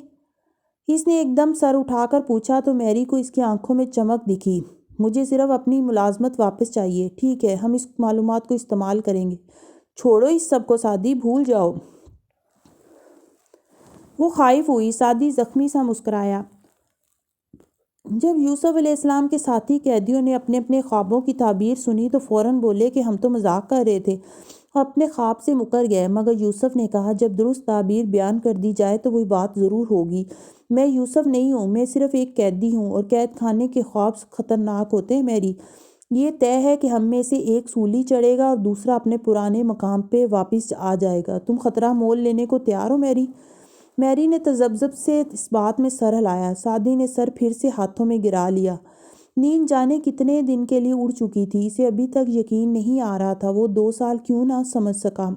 اس نے ایک دم سر اٹھا کر پوچھا تو میری کو اس کی آنکھوں میں چمک دکھی۔ مجھے صرف اپنی ملازمت واپس چاہیے۔ ٹھیک ہے، ہم اس معلومات کو استعمال کریں گے۔ چھوڑو اس سب کو سادی، بھول جاؤ۔ وہ خائف ہوئی۔ سادی زخمی سا مسکرایا۔ جب یوسف علیہ السلام کے ساتھی قیدیوں نے اپنے اپنے خوابوں کی تعبیر سنی تو فوراً بولے کہ ہم تو مذاق کر رہے تھے، اور اپنے خواب سے مکر گئے۔ مگر یوسف نے کہا جب درست تعبیر بیان کر دی جائے تو وہی بات ضرور ہوگی۔ میں یوسف نہیں ہوں، میں صرف ایک قیدی ہوں، اور قید خانے کے خواب خطرناک ہوتے ہیں میری۔ یہ طے ہے کہ ہم میں سے ایک سولی چڑھے گا اور دوسرا اپنے پرانے مقام پہ واپس آ جائے گا۔ تم خطرہ مول لینے کو تیار ہو میری؟ میری نے تذبذب سے اس بات میں سر ہلایا۔ سادی نے سر پھر سے ہاتھوں میں گرا لیا۔ نیند جانے کتنے دن کے لیے اڑ چکی تھی، اسے ابھی تک یقین نہیں آ رہا تھا وہ 2 سال کیوں نہ سمجھ سکا۔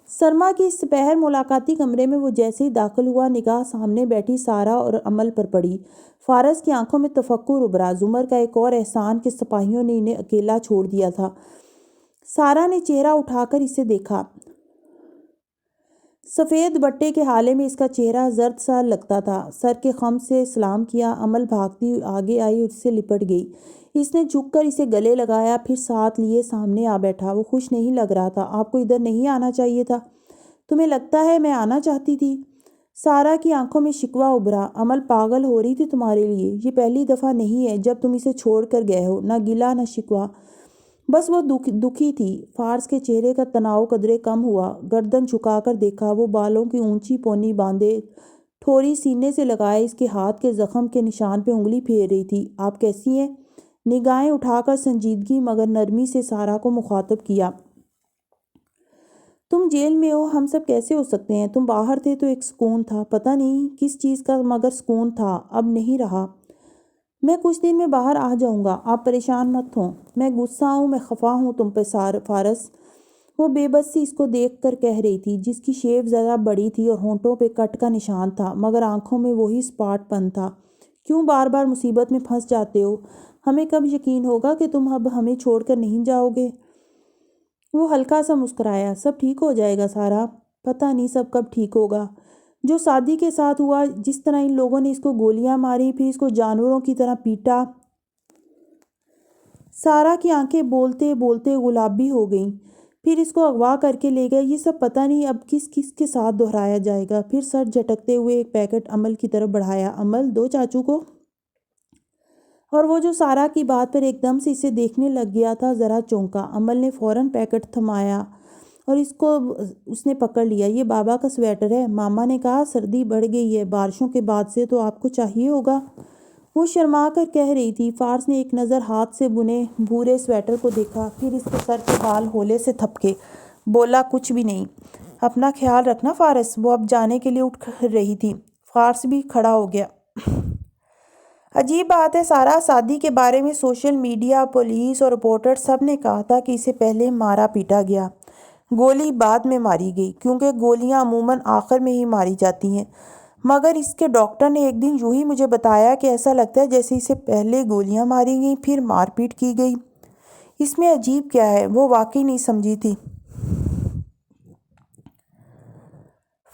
سرما کی اس سپہر ملاقاتی کمرے میں وہ جیسے ہی داخل ہوا، نگاہ سامنے بیٹھی سارا اور عمل پر پڑی۔ فارس کی آنکھوں میں تفکر ابھرا۔ زمر کا ایک اور احسان کہ سپاہیوں نے انہیں اکیلا چھوڑ دیا تھا۔ سارا نے چہرہ اٹھا کر اسے دیکھا۔ سفید بٹے کے حالے میں اس کا چہرہ زرد سا لگتا تھا۔ سر کے خم سے سلام کیا۔ عمل بھاگتی آگے آئی اور اس سے لپٹ گئی۔ اس نے جھک کر اسے گلے لگایا، پھر ساتھ لیے سامنے آ بیٹھا۔ وہ خوش نہیں لگ رہا تھا۔ آپ کو ادھر نہیں آنا چاہیے تھا۔ تمہیں لگتا ہے میں آنا چاہتی تھی؟ سارا کی آنکھوں میں شکوہ ابھرا۔ عمل پاگل ہو رہی تھی تمہارے لیے۔ یہ پہلی دفعہ نہیں ہے جب تم اسے چھوڑ کر گئے ہو۔ نہ گلہ نہ شکوہ، بس وہ دکھی تھی۔ فارس کے چہرے کا تناؤ قدرے کم ہوا۔ گردن جھکا کر دیکھا۔ وہ بالوں کی اونچی پونی باندھے ٹھوری سینے سے لگائے اس کے ہاتھ کے زخم کے نشان پہ انگلی پھیر رہی تھی۔ آپ کیسی ہیں؟ نگاہیں اٹھا کر سنجیدگی مگر نرمی سے سارا کو مخاطب کیا۔ تم جیل میں ہو، ہم سب کیسے ہو سکتے ہیں؟ تم باہر تھے تو ایک سکون تھا، پتہ نہیں کس چیز کا مگر سکون تھا، اب نہیں رہا۔ میں کچھ دن میں باہر آ جاؤں گا، آپ پریشان مت ہوں۔ میں غصہ ہوں، میں خفا ہوں تم پہ فارس۔ وہ بے بس سی اس کو دیکھ کر کہہ رہی تھی، جس کی شیو ذرا بڑی تھی اور ہونٹوں پہ کٹ کا نشان تھا، مگر آنکھوں میں وہی سپاٹ پن تھا۔ کیوں بار بار مصیبت میں پھنس جاتے ہو؟ ہمیں کب یقین ہوگا کہ تم اب ہمیں چھوڑ کر نہیں جاؤ گے؟ وہ ہلکا سا مسکرایا۔ سب ٹھیک ہو جائے گا سارا۔ پتہ نہیں سب کب ٹھیک ہوگا۔ جو سادی کے ساتھ ہوا، جس طرح ان لوگوں نے اس کو گولیاں ماری، پھر اس کو جانوروں کی طرح پیٹا۔ سارا کی آنکھیں بولتے بولتے گلابی ہو گئیں۔ پھر اس کو اغوا کر کے لے گئے۔ یہ سب پتہ نہیں اب کس کس کے ساتھ دہرایا جائے گا۔ پھر سر جھٹکتے ہوئے ایک پیکٹ عمل کی طرف بڑھایا۔ عمل، دو چاچو کو۔ اور وہ جو سارا کی بات پر ایک دم سے اسے دیکھنے لگ گیا تھا، ذرا چونکا۔ عمل نے فوراً پیکٹ تھمایا اور اس نے پکڑ لیا۔ یہ بابا کا سویٹر ہے، ماما نے کہا سردی بڑھ گئی ہے بارشوں کے بعد سے، تو آپ کو چاہیے ہوگا۔ وہ شرما کر کہہ رہی تھی۔ فارس نے ایک نظر ہاتھ سے بنے بھورے سویٹر کو دیکھا، پھر اس کے سر کے بال ہولے سے تھپکے۔ بولا کچھ بھی نہیں۔ اپنا خیال رکھنا فارس۔ وہ اب جانے کے لیے اٹھ رہی تھی۔ فارس بھی کھڑا ہو گیا۔ عجیب بات ہے سارا، سادی کے بارے میں سوشل میڈیا، پولیس اور رپورٹر سب نے کہا تھا کہ اسے پہلے مارا پیٹا گیا، گولی بعد میں ماری گئی، کیونکہ گولیاں عموماً آخر میں ہی ماری جاتی ہیں۔ مگر اس کے ڈاکٹر نے ایک دن یوں ہی مجھے بتایا کہ ایسا لگتا ہے جیسے اسے پہلے گولیاں ماری گئیں پھر مار پیٹ کی گئی۔ اس میں عجیب کیا ہے؟ وہ واقعی نہیں سمجھی تھی۔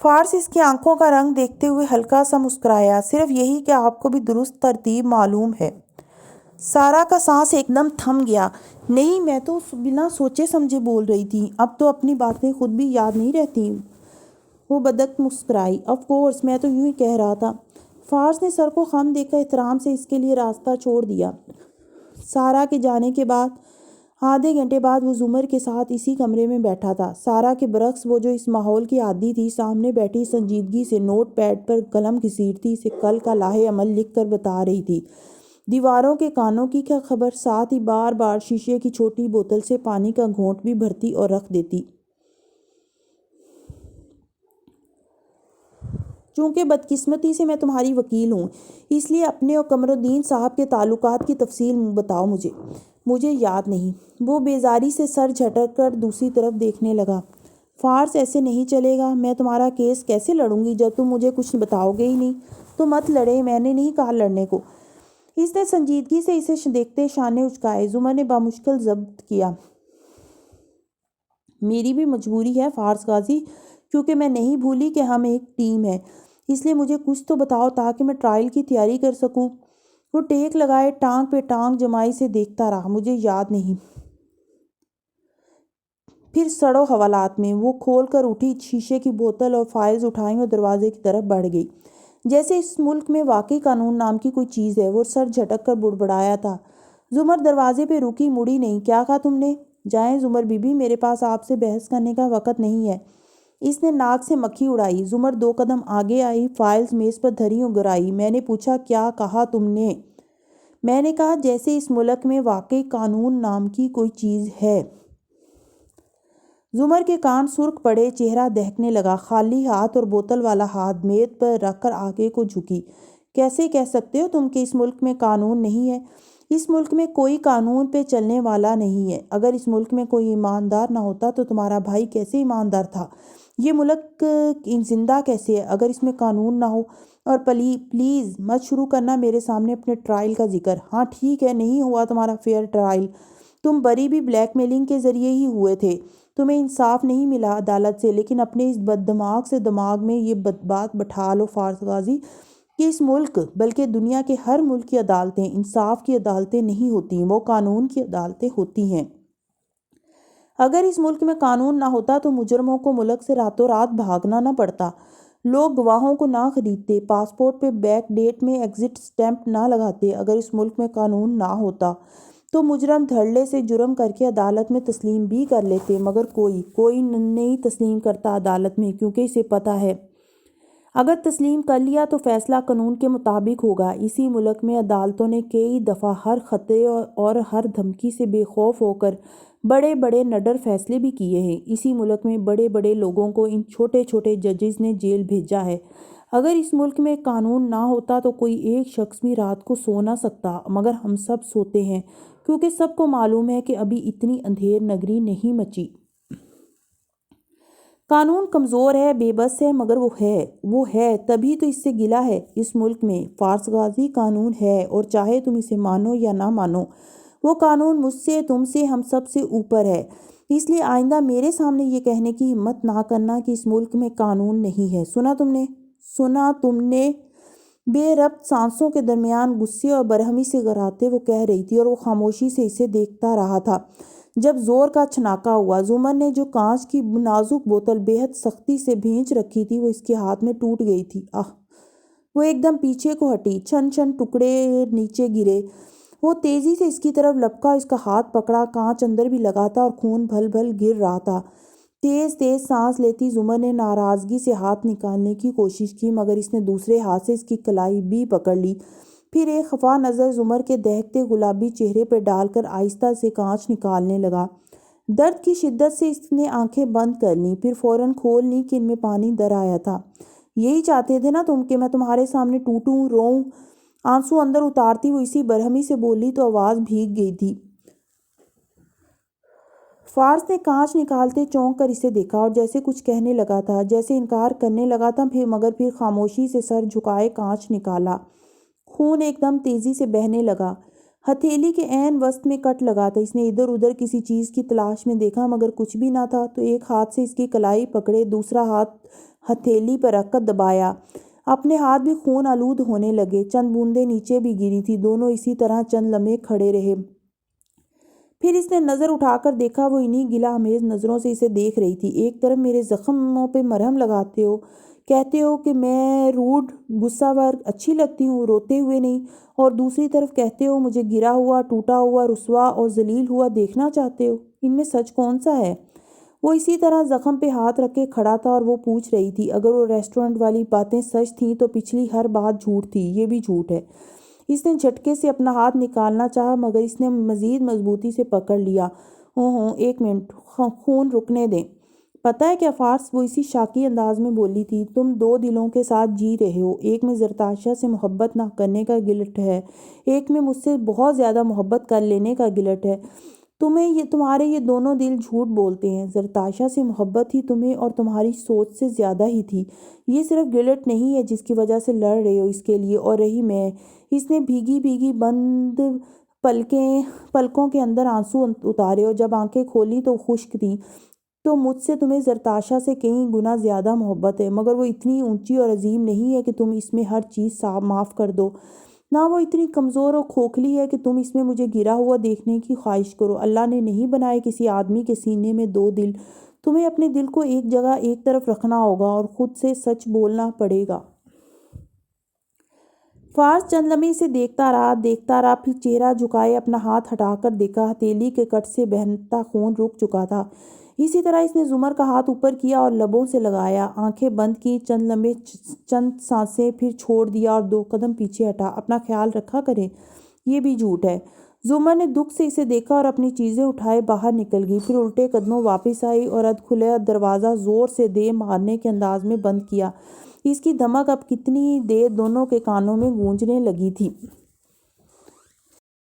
فارس اس کی آنکھوں کا رنگ دیکھتے ہوئے ہلکا سا مسکرایا۔ صرف یہی کہ آپ کو بھی درست ترتیب معلوم ہے۔ سارا کا سانس ایک دم تھم گیا۔ نہیں، میں تو بنا سوچے سمجھے بول رہی تھی، اب تو اپنی باتیں خود بھی یاد نہیں رہتی۔ وہ بدک مسکرائی۔ آف کورس، میں تو یوں ہی کہہ رہا تھا۔ فارس نے سر کو خم دے کر احترام سے اس کے لیے راستہ چھوڑ دیا۔ سارا کے جانے کے بعد آدھے گھنٹے بعد وہ زمر کے ساتھ اسی کمرے میں بیٹھا تھا۔ سارا کے برعکس وہ جو اس ماحول کی عادی تھی، سامنے بیٹھی سنجیدگی سے نوٹ پیڈ پر قلم گھسیٹتی اسے کل کا لاحِ عمل لکھ کر بتا رہی تھی۔ دیواروں کے کانوں کی کیا خبر، ساتھ ہی بار بار شیشے کی چھوٹی بوتل سے پانی کا گھونٹ بھی بھرتی اور رکھ دیتی۔ چونکہ بدقسمتی سے میں تمہاری وکیل ہوں، اس لیے اپنے اور قمر الدین صاحب کے تعلقات کی تفصیل بتاؤ مجھے۔ مجھے یاد نہیں۔ وہ بیزاری سے سر جھٹک کر دوسری طرف دیکھنے لگا۔ فارس، ایسے نہیں چلے گا۔ میں تمہارا کیس کیسے لڑوں گی جب تم مجھے کچھ بتاؤ گے ہی نہیں؟ تو مت لڑے، میں نے نہیں کہا لڑنے کو۔ اس نے سنجیدگی سے اسے دیکھتے شانے اچکائے۔ زمر نے بامشکل ضبط کیا۔ میری بھی مجبوری ہے فارس غازی، کیونکہ میں نہیں بھولی کہ ہم ایک ٹیم ہیں، اس لیے مجھے کچھ تو بتاؤ تاکہ میں ٹرائل کی تیاری کر سکوں۔ وہ ٹیک لگائے ٹانگ پہ ٹانگ جمائی سے دیکھتا رہا۔ مجھے یاد نہیں۔ پھر سڑو حوالات میں۔ وہ کھول کر اٹھی، شیشے کی بوتل اور فائلز اٹھائیں اور دروازے کی طرف بڑھ گئی۔ جیسے اس ملک میں واقعی قانون نام کی کوئی چیز ہے۔ وہ سر جھٹک کر بڑبڑایا تھا۔ زمر دروازے پہ رکی، مڑی نہیں۔ کیا کہا تم نے؟ جائیں زمر بی بی، میرے پاس آپ سے بحث کرنے کا وقت نہیں ہے۔ اس نے ناک سے مکھی اڑائی۔ زمر 2 قدم آگے آئی، فائلز میز پر دھری اور گرائی۔ میں نے پوچھا کیا کہا تم نے؟ میں نے کہا جیسے اس ملک میں واقعی قانون نام کی کوئی چیز ہے۔ زمر کے کان سرخ پڑے، چہرہ دہکنے لگا۔ خالی ہاتھ اور بوتل والا ہاتھ میز پر رکھ کر آگے کو جھکی۔ کیسے کہہ سکتے ہو تم کہ اس ملک میں قانون نہیں ہے؟ اس ملک میں کوئی قانون پہ چلنے والا نہیں ہے۔ اگر اس ملک میں کوئی ایماندار نہ ہوتا تو تمہارا بھائی کیسے ایماندار تھا؟ یہ ملک زندہ کیسے ہے اگر اس میں قانون نہ ہو؟ اور پلیز مت شروع کرنا میرے سامنے اپنے ٹرائل کا ذکر۔ ہاں ٹھیک ہے، نہیں ہوا تمہارا فیئر ٹرائل۔ تم بری بھی بلیک میلنگ کے ذریعے ہی ہوئے تھے۔ تمہیں انصاف نہیں ملا عدالت سے، لیکن اپنے اس بد دماغ سے دماغ میں یہ بات بٹھا لو فارس غازی کہ اس ملک بلکہ دنیا کے ہر ملک کی عدالتیں انصاف کی عدالتیں نہیں ہوتی، وہ قانون کی عدالتیں ہوتی ہیں۔ اگر اس ملک میں قانون نہ ہوتا تو مجرموں کو ملک سے راتوں رات بھاگنا نہ پڑتا، لوگ گواہوں کو نہ خریدتے، پاسپورٹ پہ بیک ڈیٹ میں ایگزٹ سٹیمپ نہ لگاتے۔ اگر اس ملک میں قانون نہ ہوتا تو مجرم دھڑلے سے جرم کر کے عدالت میں تسلیم بھی کر لیتے، مگر کوئی نہیں تسلیم کرتا عدالت میں، کیونکہ اسے پتہ ہے اگر تسلیم کر لیا تو فیصلہ قانون کے مطابق ہوگا۔ اسی ملک میں عدالتوں نے کئی دفعہ ہر خطرے اور ہر دھمکی سے بے خوف ہو کر بڑے بڑے نڈر فیصلے بھی کیے ہیں۔ اسی ملک میں بڑے بڑے لوگوں کو ان چھوٹے چھوٹے ججز نے جیل بھیجا ہے۔ اگر اس ملک میں قانون نہ ہوتا تو کوئی ایک شخص بھی رات کو سو نہ سکتا، مگر ہم سب سوتے ہیں، کیونکہ سب کو معلوم ہے کہ ابھی اتنی اندھیر نگری نہیں مچی۔ قانون کمزور ہے، بے بس ہے، مگر وہ ہے، تبھی تو اس سے گلہ ہے۔ اس ملک میں فارس غازی قانون ہے، اور چاہے تم اسے مانو یا نہ مانو، وہ قانون مجھ سے، تم سے، ہم سب سے اوپر ہے۔ اس لیے آئندہ میرے سامنے یہ کہنے کی ہمت نہ کرنا کہ اس ملک میں قانون نہیں ہے۔ سنا تم نے؟ بے ربط سانسوں کے درمیان غصے اور برہمی سے گراتے وہ کہہ رہی تھی، اور وہ خاموشی سے اسے دیکھتا رہا تھا۔ جب زور کا چھناکا ہوا، زمر نے جو کانچ کی نازک بوتل بے حد سختی سے بھینچ رکھی تھی وہ اس کے ہاتھ میں ٹوٹ گئی تھی۔ وہ ایک دم پیچھے کو ہٹی، چھن چھن ٹکڑے نیچے گرے۔ وہ تیزی سے اس کی طرف لپکا، اس کا ہاتھ پکڑا، کانچ اندر بھی لگا تھا اور خون بھل بھل گر رہا تھا۔ تیز تیز سانس لیتی زمر نے ناراضگی سے ہاتھ نکالنے کی کوشش کی، مگر اس نے دوسرے ہاتھ سے اس کی کلائی بھی پکڑ لی۔ پھر ایک خفا نظر زمر کے دہکتے گلابی چہرے پر ڈال کر آہستہ سے کانچ نکالنے لگا۔ درد کی شدت سے اس نے آنکھیں بند کر لیں، پھر فوراً کھول لیں کہ ان میں پانی در آیا تھا۔ یہی چاہتے تھے نا تم کہ میں تمہارے سامنے ٹوٹوں، روؤں؟ آنسو اندر اتارتی وہ اسی برہمی سے بولی تو آواز بھیگ گئی تھی۔ فارس نے کانچ نکالتے چونک کر اسے دیکھا اور جیسے کچھ کہنے لگا تھا، جیسے انکار کرنے لگا تھا، مگر پھر خاموشی سے سر جھکائے کانچ نکالا۔ خون ایک دم تیزی سے بہنے لگا۔ ہتھیلی کے عین وسط میں کٹ لگا تھا۔ اس نے ادھر ادھر کسی چیز کی تلاش میں دیکھا، مگر کچھ بھی نہ تھا، تو ایک ہاتھ سے اس کی کلائی پکڑے، دوسرا ہاتھ ہتھیلی پر رکھ کر دبایا۔ اپنے ہاتھ بھی خون آلود ہونے لگے، چند بوندیں نیچے بھی گری تھی۔ دونوں اسی طرح چند لمحے کھڑے رہے۔ پھر اس نے نظر اٹھا کر دیکھا، وہ انہی گلہ آمیز نظروں سے اسے دیکھ رہی تھی۔ ایک طرف میرے زخموں پہ مرہم لگاتے ہو، کہتے ہو کہ میں روڈ غصہ ور اچھی لگتی ہوں، روتے ہوئے نہیں، اور دوسری طرف کہتے ہو مجھے گرا ہوا، ٹوٹا ہوا، رسوا اور ذلیل ہوا دیکھنا چاہتے ہو۔ ان میں سچ کون سا ہے؟ وہ اسی طرح زخم پہ ہاتھ رکھ کے کھڑا تھا اور وہ پوچھ رہی تھی، اگر وہ ریسٹورنٹ والی باتیں سچ تھیں تو پچھلی ہر بات جھوٹ تھی، یہ بھی جھوٹ ہے۔ اس نے جھٹکے سے اپنا ہاتھ نکالنا چاہا مگر اس نے مزید مضبوطی سے پکڑ لیا۔ اوہ ایک منٹ، خون رکنے دیں۔ پتہ ہے کیا فارس، وہ اسی شاکی انداز میں بولی تھی، تم دو دلوں کے ساتھ جی رہے ہو، ایک میں زرتاشا سے محبت نہ کرنے کا گلٹ ہے، ایک میں مجھ سے بہت زیادہ محبت کر لینے کا گلٹ ہے۔ تمہارے یہ دونوں دل جھوٹ بولتے ہیں۔ زرتاشا سے محبت ہی تمہیں اور تمہاری سوچ سے زیادہ ہی تھی۔ یہ صرف گلٹ نہیں ہے جس کی وجہ سے لڑ رہے ہو اس کے لیے، اور رہی میں، اس نے بھیگی بھیگی بند پلکوں کے اندر آنسو اتارے، اور جب آنکھیں کھولیں تو خشک تھیں۔ تو مجھ سے تمہیں زرتاشا سے کئی گنا زیادہ محبت ہے، مگر وہ اتنی اونچی اور عظیم نہیں ہے کہ تم اس میں ہر چیز معاف کر دو، نہ وہ اتنی کمزور اور کھوکھلی ہے کہ تم اس میں مجھے گرا ہوا دیکھنے کی خواہش کرو۔ اللہ نے نہیں بنائے کسی آدمی کے سینے میں دو دل۔ تمہیں اپنے دل کو ایک جگہ ایک طرف رکھنا ہوگا اور خود سے سچ بولنا پڑے گا۔ فارس چند لمحے اسے دیکھتا رہا، پھر چہرہ جھکائے اپنا ہاتھ ہٹا کر دیکھا۔ ہتھیلی کے کٹ سے بہتا خون رک چکا تھا۔ اسی طرح اس نے زمر کا ہاتھ اوپر کیا اور لبوں سے لگایا، آنکھیں بند کی، چند لمحے، چند سانسیں، پھر چھوڑ دیا اور 2 قدم پیچھے ہٹا۔ اپنا خیال رکھا کریں۔ یہ بھی جھوٹ ہے۔ زمر نے دکھ سے اسے دیکھا اور اپنی چیزیں اٹھائے باہر نکل گئی، پھر الٹے قدموں واپس آئی اور کھلا دروازہ زور سے دے مارنے کے انداز میں بند کیا۔ اس کی دھمک اب کتنی دیر دونوں کے کانوں میں گونجنے لگی تھی۔